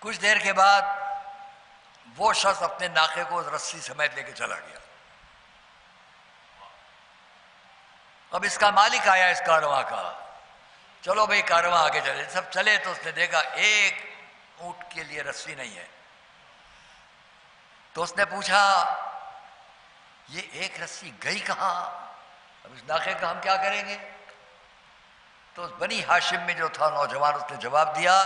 کچھ دیر کے بعد وہ شخص اپنے ناقے کو رسی سمیت لے کے چلا گیا. اب اس کا مالک آیا اس کارواں کا، چلو بھئی کارواں آگے چلے. سب چلے تو اس نے دیکھا ایک اونٹ کے لیے رسی نہیں ہے. تو اس نے پوچھا یہ ایک رسی گئی کہاں، اب اس ناقے کا ہم کیا کریں گے؟ تو اس بنی ہاشم میں جو تھا نوجوان، اس نے جواب دیا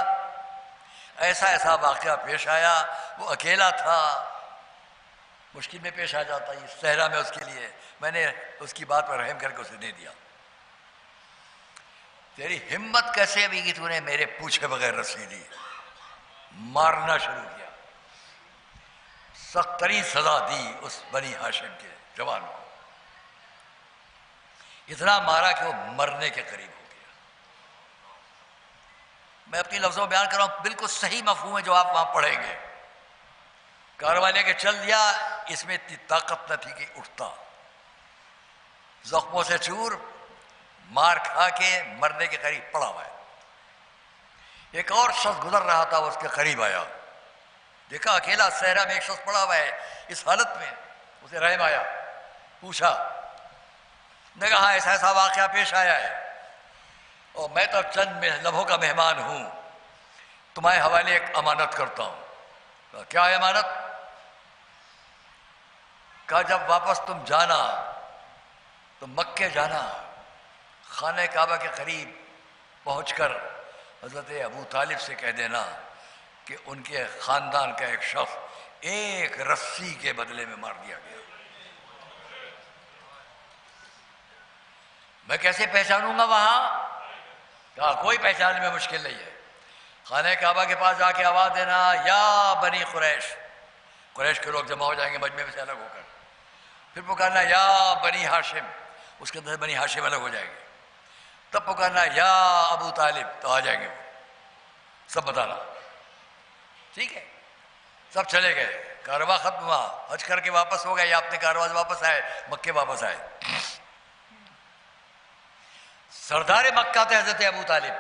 ایسا ایسا واقعہ پیش آیا، وہ اکیلا تھا، مشکل میں پیش آ جاتا یہ صحرا میں اس کے لیے، میں نے اس کی بات پر رحم کر کے اسے دے دیا. تیری ہمت کیسے بھی کہ تو نے میرے پوچھے بغیر رسی دی؟ مارنا شروع کیا، سخت ترین سزا دی اس بنی ہاشم کے جوان کو. اتنا مارا کہ وہ مرنے کے قریب ہو گیا. میں اپنی لفظوں میں بیان کر رہا ہوں، بالکل صحیح مفہوم ہے جو آپ وہاں پڑھیں گے. کارواں لے کے چل دیا، اس میں اتنی طاقت نہ تھی کہ اٹھتا، زخموں سے چور، مار کھا کے مرنے کے قریب پڑا ہوا ہے. ایک اور شخص گزر رہا تھا، وہ اس کے قریب آیا، دیکھا اکیلا صحرا میں ایک شخص پڑا ہوا ہے اس حالت میں. اسے رحم آیا، پوچھا، نے کہا ایسا ایسا واقعہ پیش آیا ہے اور میں تو چند لمحوں کا مہمان ہوں، تمہارے حوالے ایک امانت کرتا ہوں. کہا کیا ہے امانت؟ کہا جب واپس تم جانا تو مکے جانا، خانہ کعبہ کے قریب پہنچ کر حضرت ابو طالب سے کہہ دینا کہ ان کے خاندان کا ایک شخص ایک رسی کے بدلے میں مار دیا گیا. میں کیسے پہچانوں گا وہاں؟ کہا کوئی پہچاننے میں مشکل نہیں ہے. خانہ کعبہ کے پاس جا کے آواز دینا یا بنی قریش، قریش کے لوگ جمع ہو جائیں گے مجمع میں سے الگ ہو کر. پھر پکارنا یا بنی ہاشم، اس کے اندر بنی ہاشم الگ ہو جائیں گے. تب پکارنا یا ابو طالب، تو آ جائیں گے وہ. سب بتانا، ٹھیک ہے؟ سب چلے گئے، کارواں ختم ہوا، حج کر کے واپس ہو گئے یا اپنے کارواں سے واپس آئے، مکے واپس آئے. سردار مکہ تھے حضرت ابو طالب،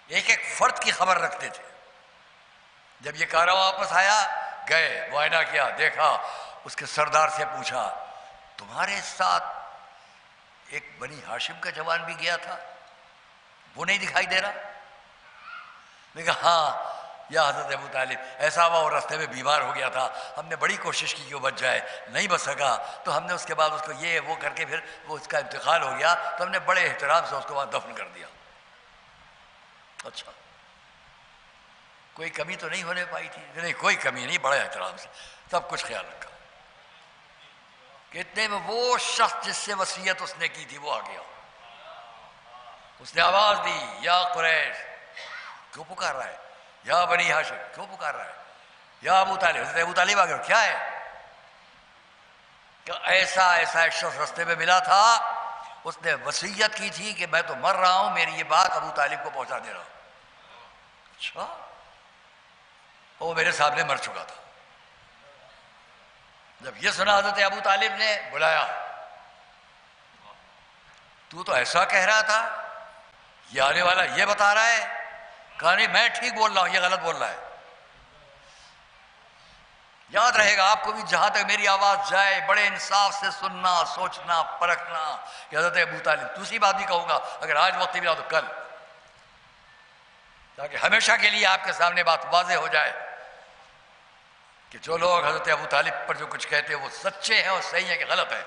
ایک ایک فرد کی خبر رکھتے تھے. جب یہ کارواں واپس آیا، گئے معائنہ کیا، دیکھا، اس کے سردار سے پوچھا تمہارے ساتھ ایک بنی ہاشم کا جوان بھی گیا تھا، وہ نہیں دکھائی دے رہا؟ میں کہا ہاں یا حضرت ابو طالب، ایسا ہوا وہ راستے میں بیمار ہو گیا تھا، ہم نے بڑی کوشش کی کہ وہ بچ جائے، نہیں بچ سکا، تو ہم نے اس کے بعد اس کو یہ وہ کر کے پھر وہ اس کا انتقال ہو گیا تو ہم نے بڑے احترام سے اس کو وہاں دفن کر دیا. اچھا، کوئی کمی تو نہیں ہونے پائی تھی؟ نہیں کوئی کمی نہیں، بڑے احترام سے سب کچھ خیال رکھا. کہ اتنے میں وہ شخص جس سے وصیت اس نے کی تھی وہ آ گیا. اس نے آواز دی یا قریش، کیوں پکار رہا ہے؟ یا بنی ہاشم، کیوں پکار رہا ہے؟ یا ابو طالب، حضرت ابو طالب آ گئے، کیا ہے؟ کہ ایسا ایسا ایک شخص رستے میں ملا تھا، اس نے وصیت کی تھی کہ میں تو مر رہا ہوں، میری یہ بات ابو طالب کو پہنچا دے رہا ہوں۔ اچھا، وہ میرے سامنے مر چکا تھا۔ جب یہ سنا حضرت ابو طالب نے بلایا، تو ایسا کہہ رہا تھا، یہ آنے والا یہ بتا رہا ہے، کہا نہیں میں ٹھیک بول رہا ہوں، یہ غلط بول رہا ہے۔ یاد رہے گا آپ کو بھی، جہاں تک میری آواز جائے بڑے انصاف سے سننا، سوچنا، پرکھنا کہ حضرت ابو طالب، دوسری بات بھی کہوں گا اگر آج وقت ملا تو کل، تاکہ ہمیشہ کے لیے آپ کے سامنے بات واضح ہو جائے کہ جو لوگ حضرت ابو طالب پر جو کچھ کہتے ہیں وہ سچے ہیں اور صحیح ہیں کہ غلط ہے۔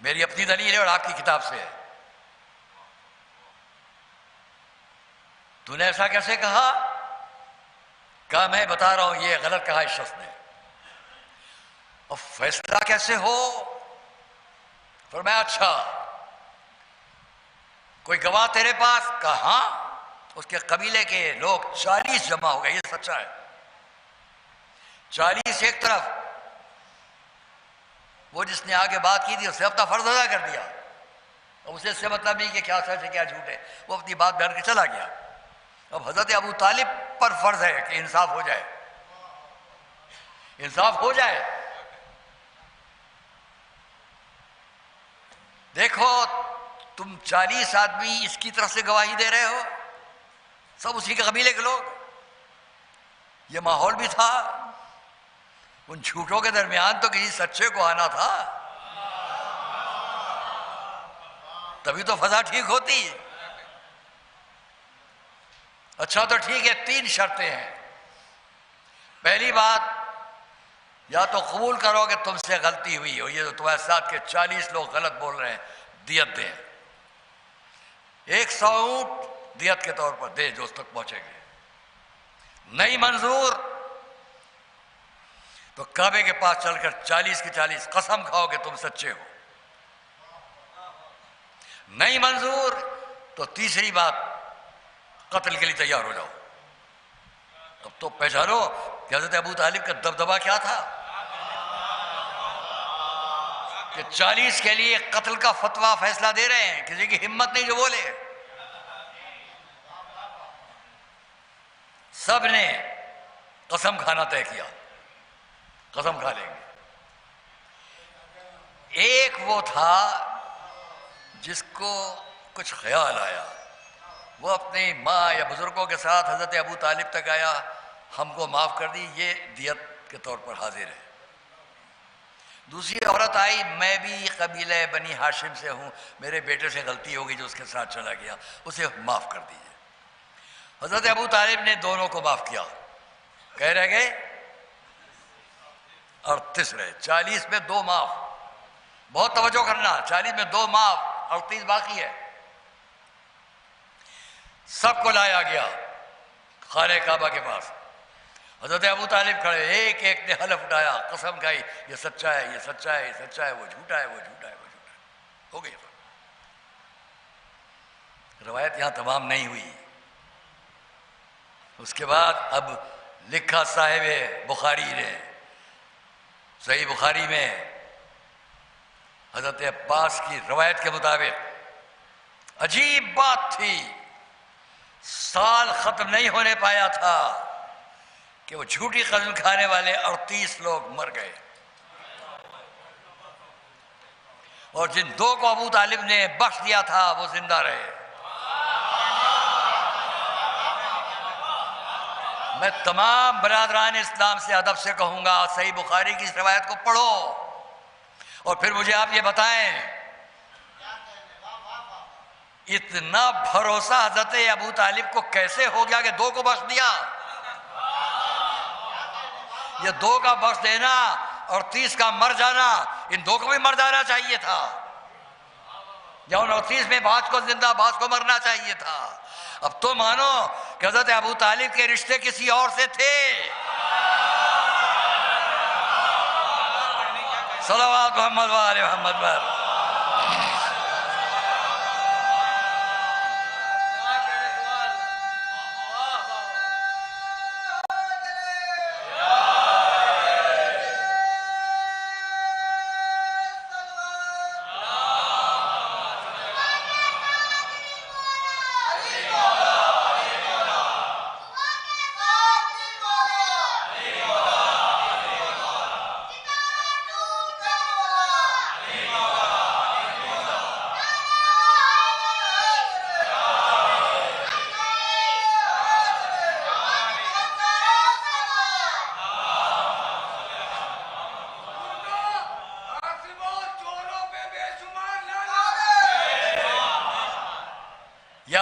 میری اپنی دلیل ہے اور آپ کی کتاب سے ہے۔ تو نے ایسا کیسے کہا؟ کہا میں بتا رہا ہوں یہ غلط کہا اس شخص نے۔ اور فیصلہ کیسے ہو؟ فرمایا اچھا کوئی گواہ تیرے پاس؟ کہا ہاں، اس کے قبیلے کے لوگ 40 جمع ہو گئے، یہ سچا ہے۔ 40 ایک طرف، وہ جس نے آگے بات کی تھی اس نے اپنا فرض ادا کر دیا، اور اسے اس سے مطلب نہیں کہ کیا سچ ہے کیا جھوٹ ہے، وہ اپنی بات بیان کے چلا گیا۔ اب حضرت ابو طالب پر فرض ہے کہ انصاف ہو جائے، انصاف ہو جائے۔ دیکھو تم 40 آدمی اس کی طرف سے گواہی دے رہے ہو، سب اسی کے قبیلے کے لوگ، یہ ماحول بھی تھا، ان جھوٹوں کے درمیان تو کسی سچے کو آنا تھا، تبھی تو فضا ٹھیک ہوتی۔ اچھا تو ٹھیک ہے، 3 شرطیں ہیں۔ پہلی بات، یا تو قبول کرو کہ تم سے غلطی ہوئی ہو، یہ تو تمہارے ساتھ کے 40 لوگ غلط بول رہے ہیں، دیت دیں، 100 اونٹ دیت کے طور پر دے جو اس تک پہنچے گے۔ نہیں منظور تو کعبے کے پاس چل کر 40 کی 40 قسم کھاؤ کہ تم سچے ہو۔ نہیں منظور تو تیسری بات، قتل کے لیے تیار ہو جاؤ۔ اب تو پہچانو کہ حضرت ابو طالب کا دبدبہ کیا تھا کہ 40 کے لیے قتل کا فتویٰ فیصلہ دے رہے ہیں، کسی کی ہمت نہیں جو بولے۔ سب نے قسم کھانا طے کیا، قسم کھا لیں گے۔ ایک وہ تھا جس کو کچھ خیال آیا، وہ اپنی ماں یا بزرگوں کے ساتھ حضرت ابو طالب تک آیا، ہم کو معاف کر دی، یہ دیت کے طور پر حاضر ہے۔ دوسری عورت آئی، میں بھی قبیلہ بنی ہاشم سے ہوں، میرے بیٹے سے غلطی ہو گئی جو اس کے ساتھ چلا گیا، اسے معاف کر دیجیے۔ حضرت ابو طالب نے دونوں کو معاف کیا، کہہ رہ گئے 38 رہے، 40 میں 2 معاف۔ بہت توجہ کرنا، 40 میں 2 معاف، 38 باقی ہے۔ سب کو لایا گیا خانہ کعبہ کے پاس، حضرت ابو طالب کھڑے، ایک ایک نے حلف اٹھایا، قسم کھائی یہ سچا ہے، یہ سچا ہے، یہ سچا ہے، وہ جھوٹا ہے، وہ جھوٹا ہے، وہ جھوٹا ہے۔ ہو گئی۔ روایت یہاں تمام نہیں ہوئی۔ اس کے بعد اب لکھا صاحب بخاری نے، صحیح بخاری میں حضرت عباس کی روایت کے مطابق عجیب بات تھی، سال ختم نہیں ہونے پایا تھا کہ وہ جھوٹی قسم کھانے والے 38 لوگ مر گئے، اور جن 2 کو ابو طالب نے بخش دیا تھا وہ زندہ رہے۔ میں تمام برادران اسلام سے ادب سے کہوں گا، صحیح بخاری کی اس روایت کو پڑھو اور پھر مجھے آپ یہ بتائیں اتنا بھروسہ حضرت ابو طالب کو کیسے ہو گیا کہ 2 کو بخش دیا؟ یہ 2 کا بخش دینا اور 30 کا مر جانا، ان 2 کو بھی مر جانا چاہیے تھا، یا ان 38 میں بعض کو زندہ بعض کو مرنا چاہیے تھا۔ اب تو مانو کہ حضرت ابو طالب کے رشتے کسی اور سے تھے۔ صلوات محمد و آل محمد پر۔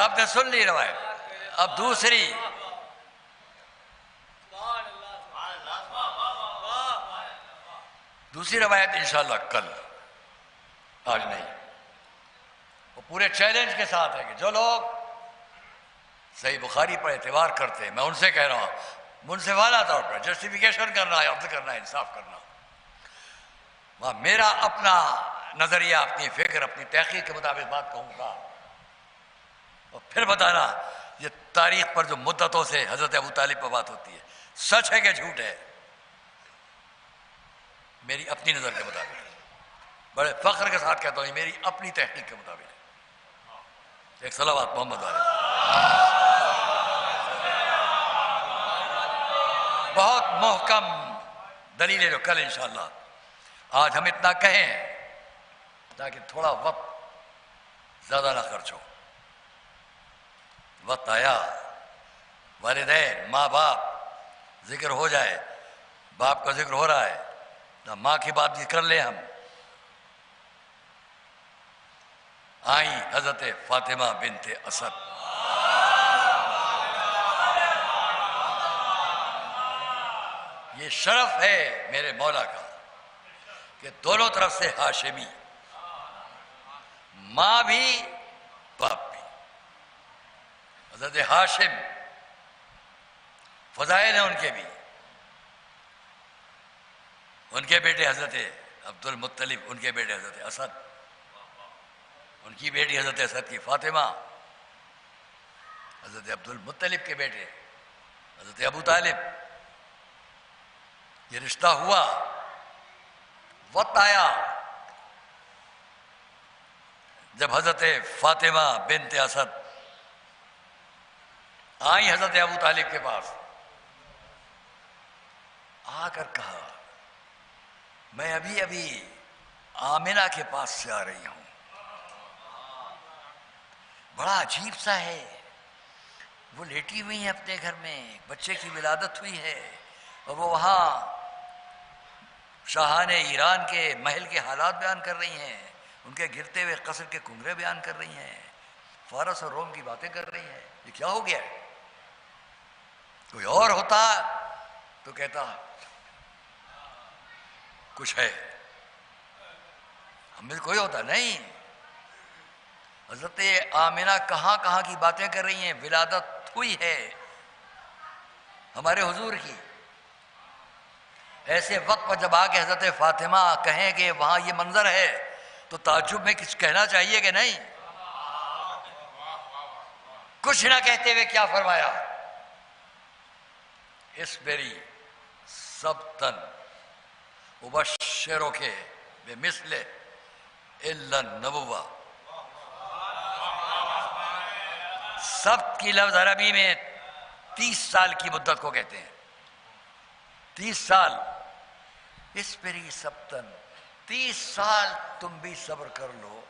آپ نے سن لی روایت. اب دوسری روایت انشاءاللہ کل، آج نہیں. وہ پورے چیلنج کے ساتھ ہے کہ جو لوگ صحیح بخاری پر اعتبار کرتے ہیں، میں ان سے کہہ رہا ہوں منصفانہ طور پر جسٹیفیکیشن کرنا ہے، عرض کرنا ہے، انصاف کرنا. وہاں میرا اپنا نظریہ، اپنی فکر، اپنی تحقیق کے مطابق بات کہوں گا، اور پھر بتانا یہ تاریخ پر جو مدتوں سے حضرت ابو طالب پر بات ہوتی ہے سچ ہے کہ جھوٹ ہے. میری اپنی نظر کے مطابق، بڑے فخر کے ساتھ کہتا ہوں، یہ میری اپنی تحقیق کے مطابق. ایک صلوات محمد علیہ. بہت محکم دلیل ہے جو کل انشاءاللہ. آج ہم اتنا کہیں تاکہ تھوڑا وقت زیادہ نہ خرچ ہو. وقت آیا، والدین، ماں باپ ذکر ہو جائے. باپ کا ذکر ہو رہا ہے، ماں کی بات بھی کر لیں ہم. آئیں حضرت فاطمہ بنت اسد. یہ شرف ہے میرے مولا کا کہ دونوں طرف سے ہاشمی، ماں بھی باپ بھی. حضرت ہاشم فضائل ہیں ان کے بھی. ان کے بیٹے حضرت عبد المطلب، ان کے بیٹے حضرت اسد، ان کی بیٹی حضرت اسد کی فاطمہ، حضرت عبد المطلب کے بیٹے حضرت ابو طالب. یہ رشتہ ہوا. وقت آیا جب حضرت فاطمہ بنت اسد آئی حضرت ابو طالب کے پاس. آ کر کہا میں ابھی آمنہ کے پاس سے آ رہی ہوں. بڑا عجیب سا ہے، وہ لیٹی ہوئی ہیں اپنے گھر میں، بچے کی ولادت ہوئی ہے، اور وہ وہاں شاہان ایران کے محل کے حالات بیان کر رہی ہیں، ان کے گرتے ہوئے قصر کے کنگرے بیان کر رہی ہیں، فارس اور روم کی باتیں کر رہی ہیں. یہ کیا ہو گیا ہے؟ کوئی اور ہوتا تو کہتا کچھ ہے، ہم میں کوئی ہوتا نہیں. حضرت آمنہ کہاں کہاں کی باتیں کر رہی ہیں. ولادت ہوئی ہے ہمارے حضور کی. ایسے وقت پر جب آ کے حضرت فاطمہ کہیں کہ وہاں یہ منظر ہے تو تعجب میں کچھ کہنا چاہیے کہ نہیں؟ کچھ نہ کہتے ہوئے کیا فرمایا؟ اصبری سبتن ابشرک بمثل الا النبوہ. سبت کی لفظ عربی میں 30 سال کی مدت کو کہتے ہیں. 30 سال. اصبری سبتن، 30 سال تم بھی صبر کر لو،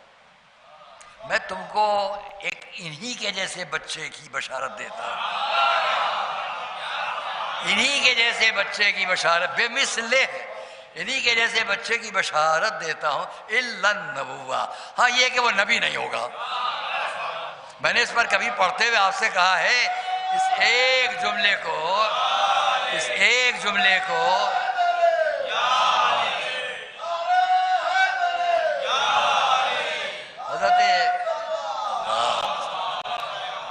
میں تم کو ایک انہی کے جیسے بچے کی بشارت دیتا ہوں. انہی کے جیسے بچے کی بشارت، بے مثلہ، انہی کے جیسے بچے کی بشارت دیتا ہوں. الا النبوہ، ہاں یہ کہ وہ نبی نہیں ہوگا. میں نے اس پر کبھی پڑھتے ہوئے آپ سے کہا ہے اس ایک جملے کو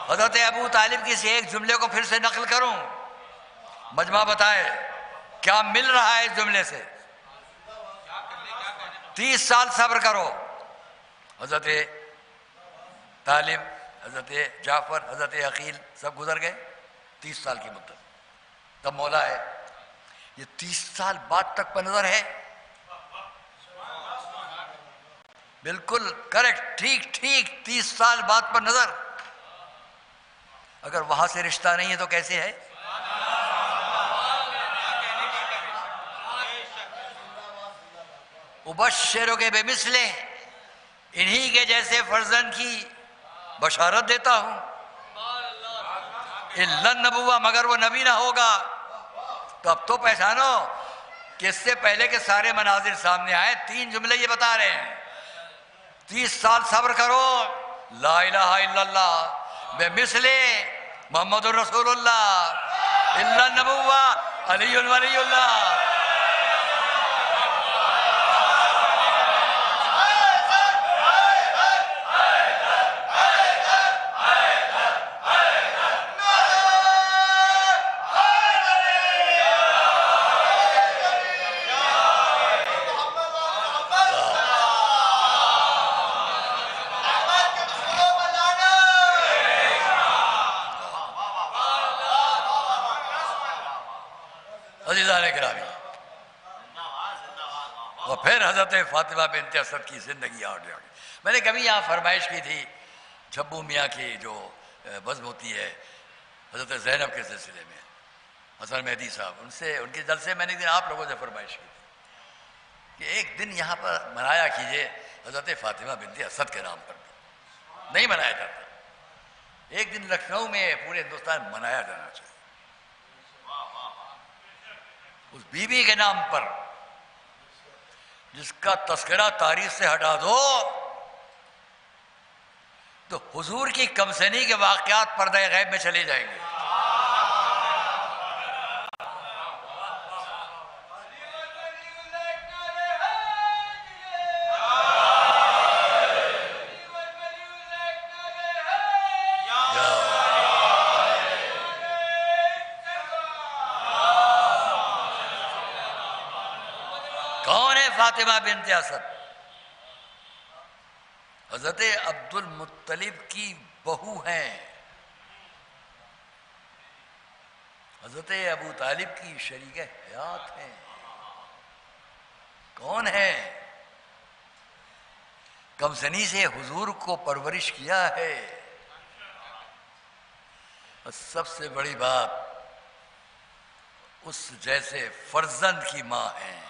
حضرت ابو طالب کی اس ایک جملے کو پھر سے نقل کروں. مجمع بتائے کیا مل رہا ہے اس جملے سے؟ 30 سال صبر کرو. حضرت طالب، حضرت جعفر، حضرت عقیل سب گزر گئے. 30 سال کی مدت. تب مولا ہے یہ 30 سال بعد تک پر نظر ہے. بالکل کریکٹ، ٹھیک 30 سال بعد پر نظر. اگر وہاں سے رشتہ نہیں ہے تو کیسے ہے؟ ابشرک بمثلہ، انہی کے جیسے فرزند کی بشارت دیتا ہوں. الا النبوہ، مگر وہ نبی نہ ہوگا. تو اب تو پہچانو کہ اس سے پہلے کے سارے مناظر سامنے آئے. 3 جملے یہ بتا رہے ہیں. 30 سال صبر کرو، لا الہ الا اللہ، بے مثل محمد الرسول اللہ الا نبوہ علی ولی اللہ. عزیزان گرامی، اور پھر حضرت فاطمہ بنت اسد کی زندگی آ گئی. میں نے کبھی یہاں فرمائش کی تھی جھبو میاں کی جو بزم ہوتی ہے حضرت زینب کے سلسلے میں، حسن مہدی صاحب، ان کے جلسے میں نے ایک دن آپ لوگوں سے فرمائش کی تھی کہ ایک دن یہاں پر منایا کیجئے حضرت فاطمہ بنت اسد کے نام پر. نہیں منایا جاتا، ایک دن لکھنؤ میں پورے ہندوستان منایا جانا چاہیے اس بی بی کے نام پر جس کا تذکرہ تاریخ سے ہٹا دو تو حضور کی کمسنی کے واقعات پردہ غیب میں چلے جائیں گے. کون ہے فاطمہ بنت اسد؟ حضرت عبد المطلب کی بہو ہیں، حضرت ابو طالب کی شریک حیات ہیں. کون ہے؟ کمسنی سے حضور کو پرورش کیا ہے. اور سب سے بڑی بات، اس جیسے فرزند کی ماں ہیں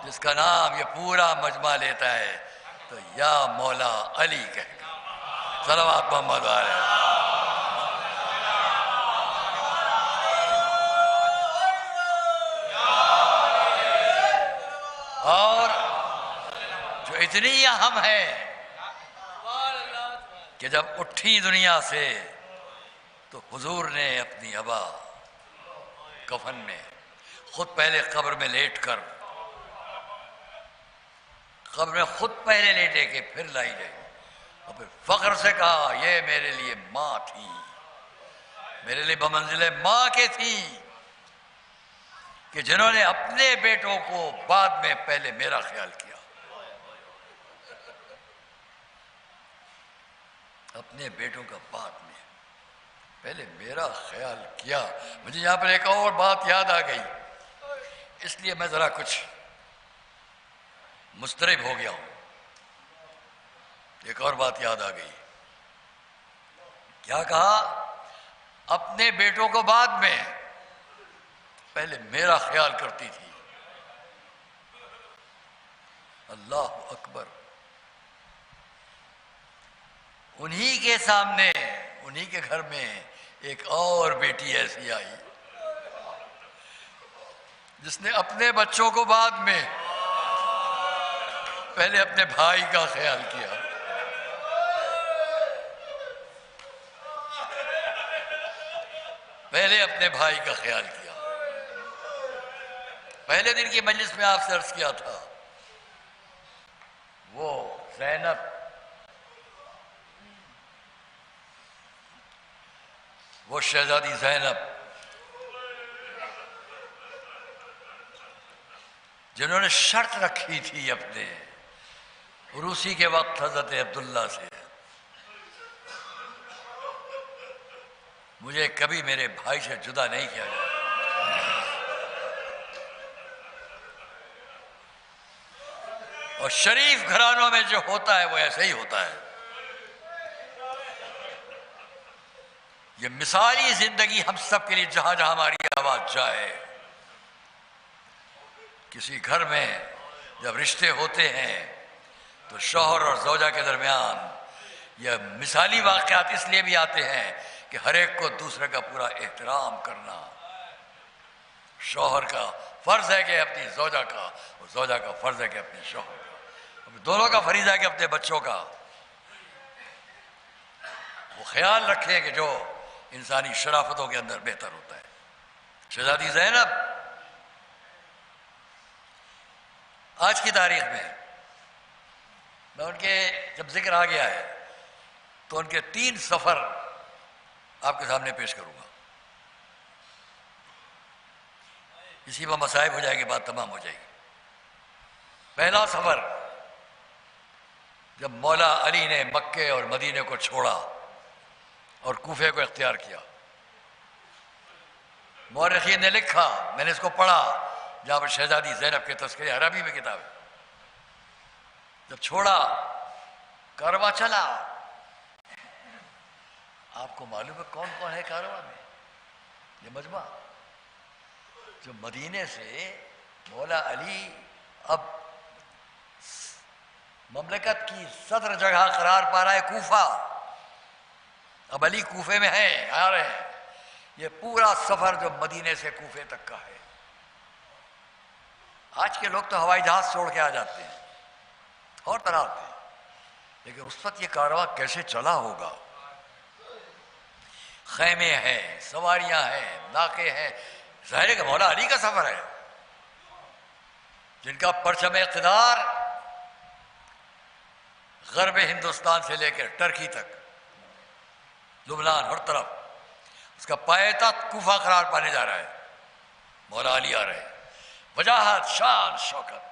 جس کا نام یہ پورا مجمع لیتا ہے تو یا مولا علی کہہ گا. صلوات محمد علیہ. اور جو اتنی اہم ہے کہ جب اٹھی دنیا سے تو حضور نے اپنی ابا کفن میں خود پہلے قبر میں لیٹ کر، قبر میں خود پہلے لیٹے کہ پھر لائی جائے، اور پھر فخر سے کہا یہ میرے لیے ماں تھی، میرے لیے بمنزل ماں کے تھی کہ جنہوں نے اپنے بیٹوں کو بعد میں پہلے میرا خیال کیا. اپنے بیٹوں کا بعد میں پہلے میرا خیال کیا. مجھے یہاں پر ایک اور بات یاد آ گئی، اس لیے میں ذرا کچھ مضطرب ہو گیا ہوں. ایک اور بات یاد آ گئی. کیا کہا؟ اپنے بیٹوں کو بعد میں پہلے میرا خیال کرتی تھی. اللہ اکبر. انہی کے سامنے، انہی کے گھر میں ایک اور بیٹی ایسی آئی جس نے اپنے بچوں کو بعد میں پہلے اپنے بھائی کا خیال کیا. پہلے اپنے بھائی کا خیال کیا. پہلے دن کی مجلس میں آپ سے عرض کیا تھا وہ زینب، وہ شہزادی زینب جنہوں نے شرط رکھی تھی اپنے عروسی کے وقت حضرت عبداللہ سے، مجھے کبھی میرے بھائی سے جدا نہیں کیا جائے. اور شریف گھرانوں میں جو ہوتا ہے وہ ایسے ہی ہوتا ہے. یہ مثالی زندگی ہم سب کے لیے جہاں جہاں ہماری آواز جائے. کسی گھر میں جب رشتے ہوتے ہیں تو شوہر اور زوجہ کے درمیان یہ مثالی واقعات اس لیے بھی آتے ہیں کہ ہر ایک کو دوسرے کا پورا احترام کرنا. شوہر کا فرض ہے کہ اپنی زوجہ کا، اور زوجہ کا فرض ہے کہ اپنے شوہر کا، دونوں کا فریضہ ہے کہ اپنے بچوں کا. وہ خیال رکھیں کہ جو انسانی شرافتوں کے اندر بہتر ہوتا ہے۔ شہزادی زینب آج کی تاریخ میں ان کے جب ذکر آ گیا ہے تو ان کے 3 سفر آپ کے سامنے پیش کروں گا، اسی میں مصائب ہو جائے گی، بات تمام ہو جائے گی۔ پہلا سفر جب مولا علی نے مکے اور مدینے کو چھوڑا اور کوفے کو اختیار کیا، مورخین نے لکھا، میں نے اس کو پڑھا جہاں پر شہزادی زینب کے تذکرے، عربی میں کتاب ہے، جب چھوڑا کارواں چلا۔ آپ کو معلوم ہے کون کون ہے کارواں میں؟ یہ مجمع جو مدینے سے مولا علی اب مملکت کی صدر جگہ قرار پا رہا ہے کوفہ، اب علی کوفے میں ہیں، آ رہے ہیں۔ یہ پورا سفر جو مدینے سے کوفے تک کا ہے، آج کے لوگ تو ہوائی جہاز چھوڑ کے آ جاتے ہیں اور طرح ہوتے ہیں، لیکن اس وقت یہ کارواں کیسے چلا ہوگا؟ خیمے ہیں، سواریاں ہیں، ناکے ہیں، ظاہر ہے کہ مولا علی کا سفر ہے، جن کا پرچم اقتدار غرب ہندوستان سے لے کر ٹرکی تک، لبنان ہر طرف، اس کا پایتخت کوفہ قرار پانے جا رہا ہے۔ مولا علی آ رہے ہیں، وجاہت، شان، شوکت،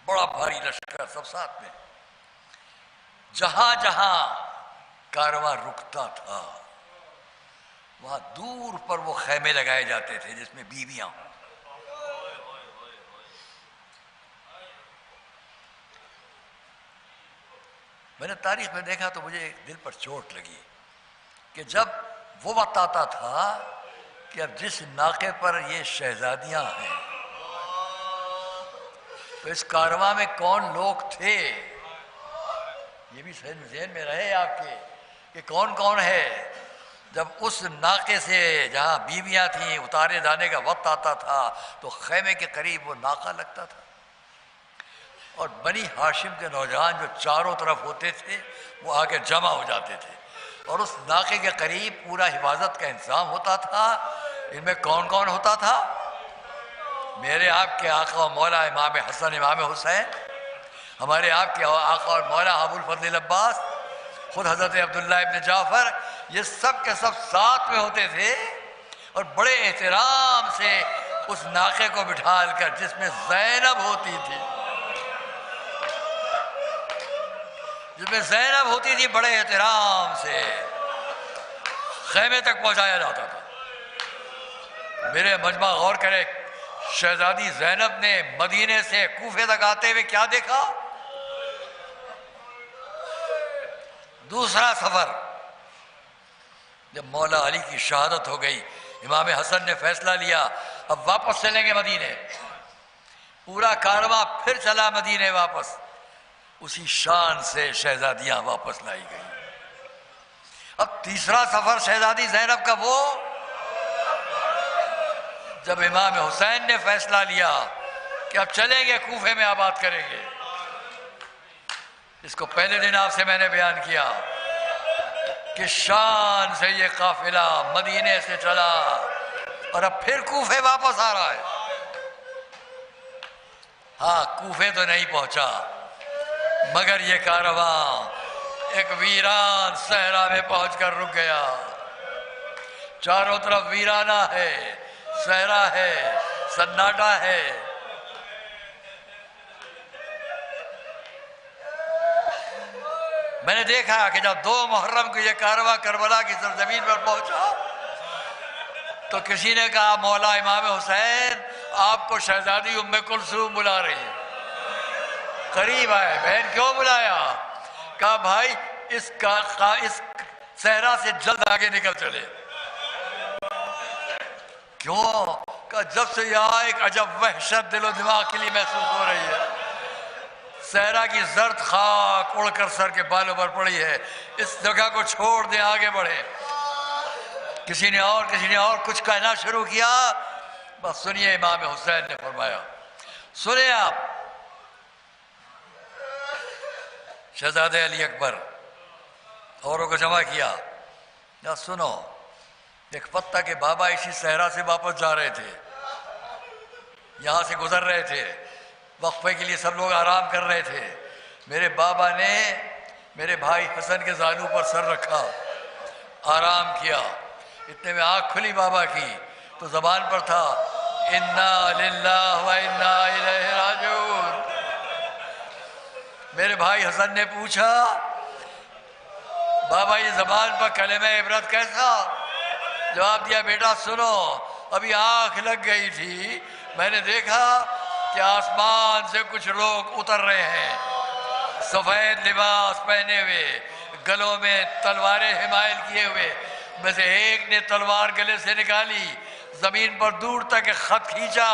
بڑا بھاری لشکر سب ساتھ میں۔ جہاں جہاں کارواں رکتا تھا وہاں دور پر وہ خیمے لگائے جاتے تھے جس میں بیویاں ہوں۔ میں نے تاریخ میں دیکھا تو مجھے دل پر چوٹ لگی کہ جب وہ وقت آتا تھا کہ اب جس ناکے پر یہ شہزادیاں ہیں تو اس کارواں میں کون لوگ تھے، یہ بھی ذہن میں رہے آپ کے کہ کون کون ہے۔ جب اس ناکے سے جہاں بیویاں تھیں اتارے جانے کا وقت آتا تھا تو خیمے کے قریب وہ ناکہ لگتا تھا، اور بنی ہاشم کے نوجوان جو چاروں طرف ہوتے تھے وہ آگے جمع ہو جاتے تھے، اور اس ناکے کے قریب پورا حفاظت کا انتظام ہوتا تھا۔ ان میں کون کون ہوتا تھا؟ میرے آپ کے آقا و مولا امام حسن امام حسین، ہمارے آپ کے آقا اور مولا ابو الفضل العباس، خود حضرت عبداللہ ابن جعفر، یہ سب کے سب ساتھ میں ہوتے تھے، اور بڑے احترام سے اس ناکے کو بٹھال کر جس میں زینب ہوتی تھی، بڑے احترام سے خیمے تک پہنچایا جاتا تھا۔ میرے مجمع غور کرے، شہزادی زینب نے مدینے سے کوفے تک آتے ہوئے کیا دیکھا؟ دوسرا سفر جب مولا علی کی شہادت ہو گئی، امام حسن نے فیصلہ لیا اب واپس چلیں گے مدینے، پورا کارواں پھر چلا مدینے واپس، اسی شان سے شہزادیاں واپس لائی گئی۔ اب تیسرا سفر شہزادی زینب کا وہ جب امام حسین نے فیصلہ لیا کہ اب چلیں گے کوفے میں آباد کریں گے۔ اس کو پہلے دن آپ سے میں نے بیان کیا کہ شان سے یہ قافلہ مدینے سے چلا اور اب پھر کوفے واپس آ رہا ہے۔ ہاں، کوفے تو نہیں پہنچا مگر یہ کارواں ایک ویران صحرا میں پہنچ کر رک گیا۔ چاروں طرف ویرانہ ہے، صحرا ہے، سناٹا ہے۔ میں نے دیکھا کہ جب 2 محرم کو یہ کارواں کربلا کی سرزمین پر پہنچا تو کسی نے کہا مولا امام حسین آپ کو شہزادی ام کلثوم بلا رہی ہے، قریب آئے۔ بہن کیوں بلایا؟ کہا بھائی اس صحرا سے جلد آگے نکل چلے۔ کیوں؟ کہا جب سے یہاں ایک عجب وحشت دل و دماغ کے لیے محسوس ہو رہی ہے، صحرا کی زرد خاک اڑ کر سر کے بالوں پر پڑی ہے، اس جگہ کو چھوڑ دیں، آگے بڑھیں۔ کسی نے اور کچھ کہنا شروع کیا، بس سنیے امام حسین نے فرمایا، سنیں آپ، شہزادے علی اکبر اوروں کو جمع کیا، یا سنو، ایک پتہ کہ بابا اسی صحرا سے واپس جا رہے تھے، یہاں سے گزر رہے تھے، وقفے کے لیے سب لوگ آرام کر رہے تھے، میرے بابا نے میرے بھائی حسن کے زانو پر سر رکھا، آرام کیا، اتنے میں آنکھ کھلی بابا کی تو زبان پر تھا انا للہ و انا الیہ راجعون۔ میرے بھائی حسن نے پوچھا بابا یہ زبان پر کلمہ عبرت کیسا؟ جواب دیا بیٹا سنو، ابھی آنکھ لگ گئی تھی، میں نے دیکھا کہ آسمان سے کچھ لوگ اتر رہے ہیں، سفید لباس پہنے ہوئے، گلوں میں تلواریں حمائل کیے ہوئے، میں سے ایک نے تلوار گلے سے نکالی، زمین پر دور تک ایک خط کھینچا،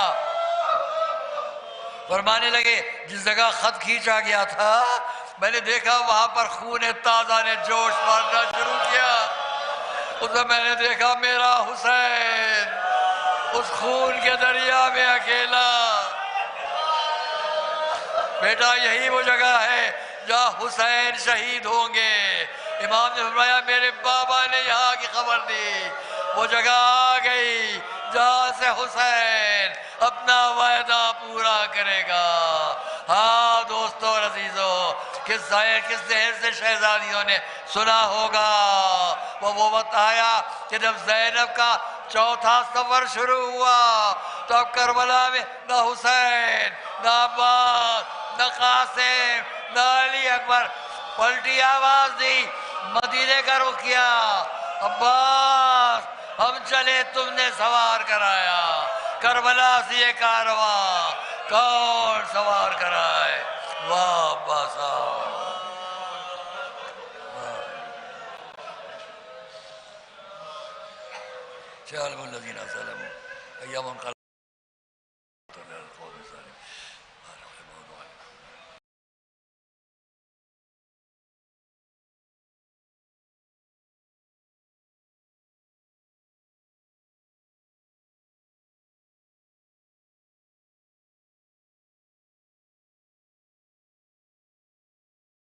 فرمانے لگے جس جگہ خط کھینچا گیا تھا میں نے دیکھا وہاں پر خون تازہ نے جوش مارنا شروع کیا، اس میں میں نے دیکھا میرا حسین اس خون کے دریا میں اکیلا۔ بیٹا یہی وہ جگہ ہے جہاں حسین شہید ہوں گے۔ امام نے فرمایا میرے بابا نے یہاں کی خبر دی، وہ جگہ آ گئی جہاں سے حسین اپنا وعدہ پورا کرے گا۔ ہاں دوستو اور عزیزو، کس ذہن سے شہزادیوں نے سنا ہوگا، وہ وقت آیا کہ جب زینب کا چوتھا سفر شروع ہوا تو اب کربلا میں نہ حسین نہ عباس نہ قاسم نہ علی اکبر، پلٹی آواز دی، مدینے کا رخ کیا، عباس ہم چلے تم نے سوار کرایا، کربلا سے یہ کارواں کون سوار کرائے؟ واہ عباسا، چالم الذین ظلموا ایام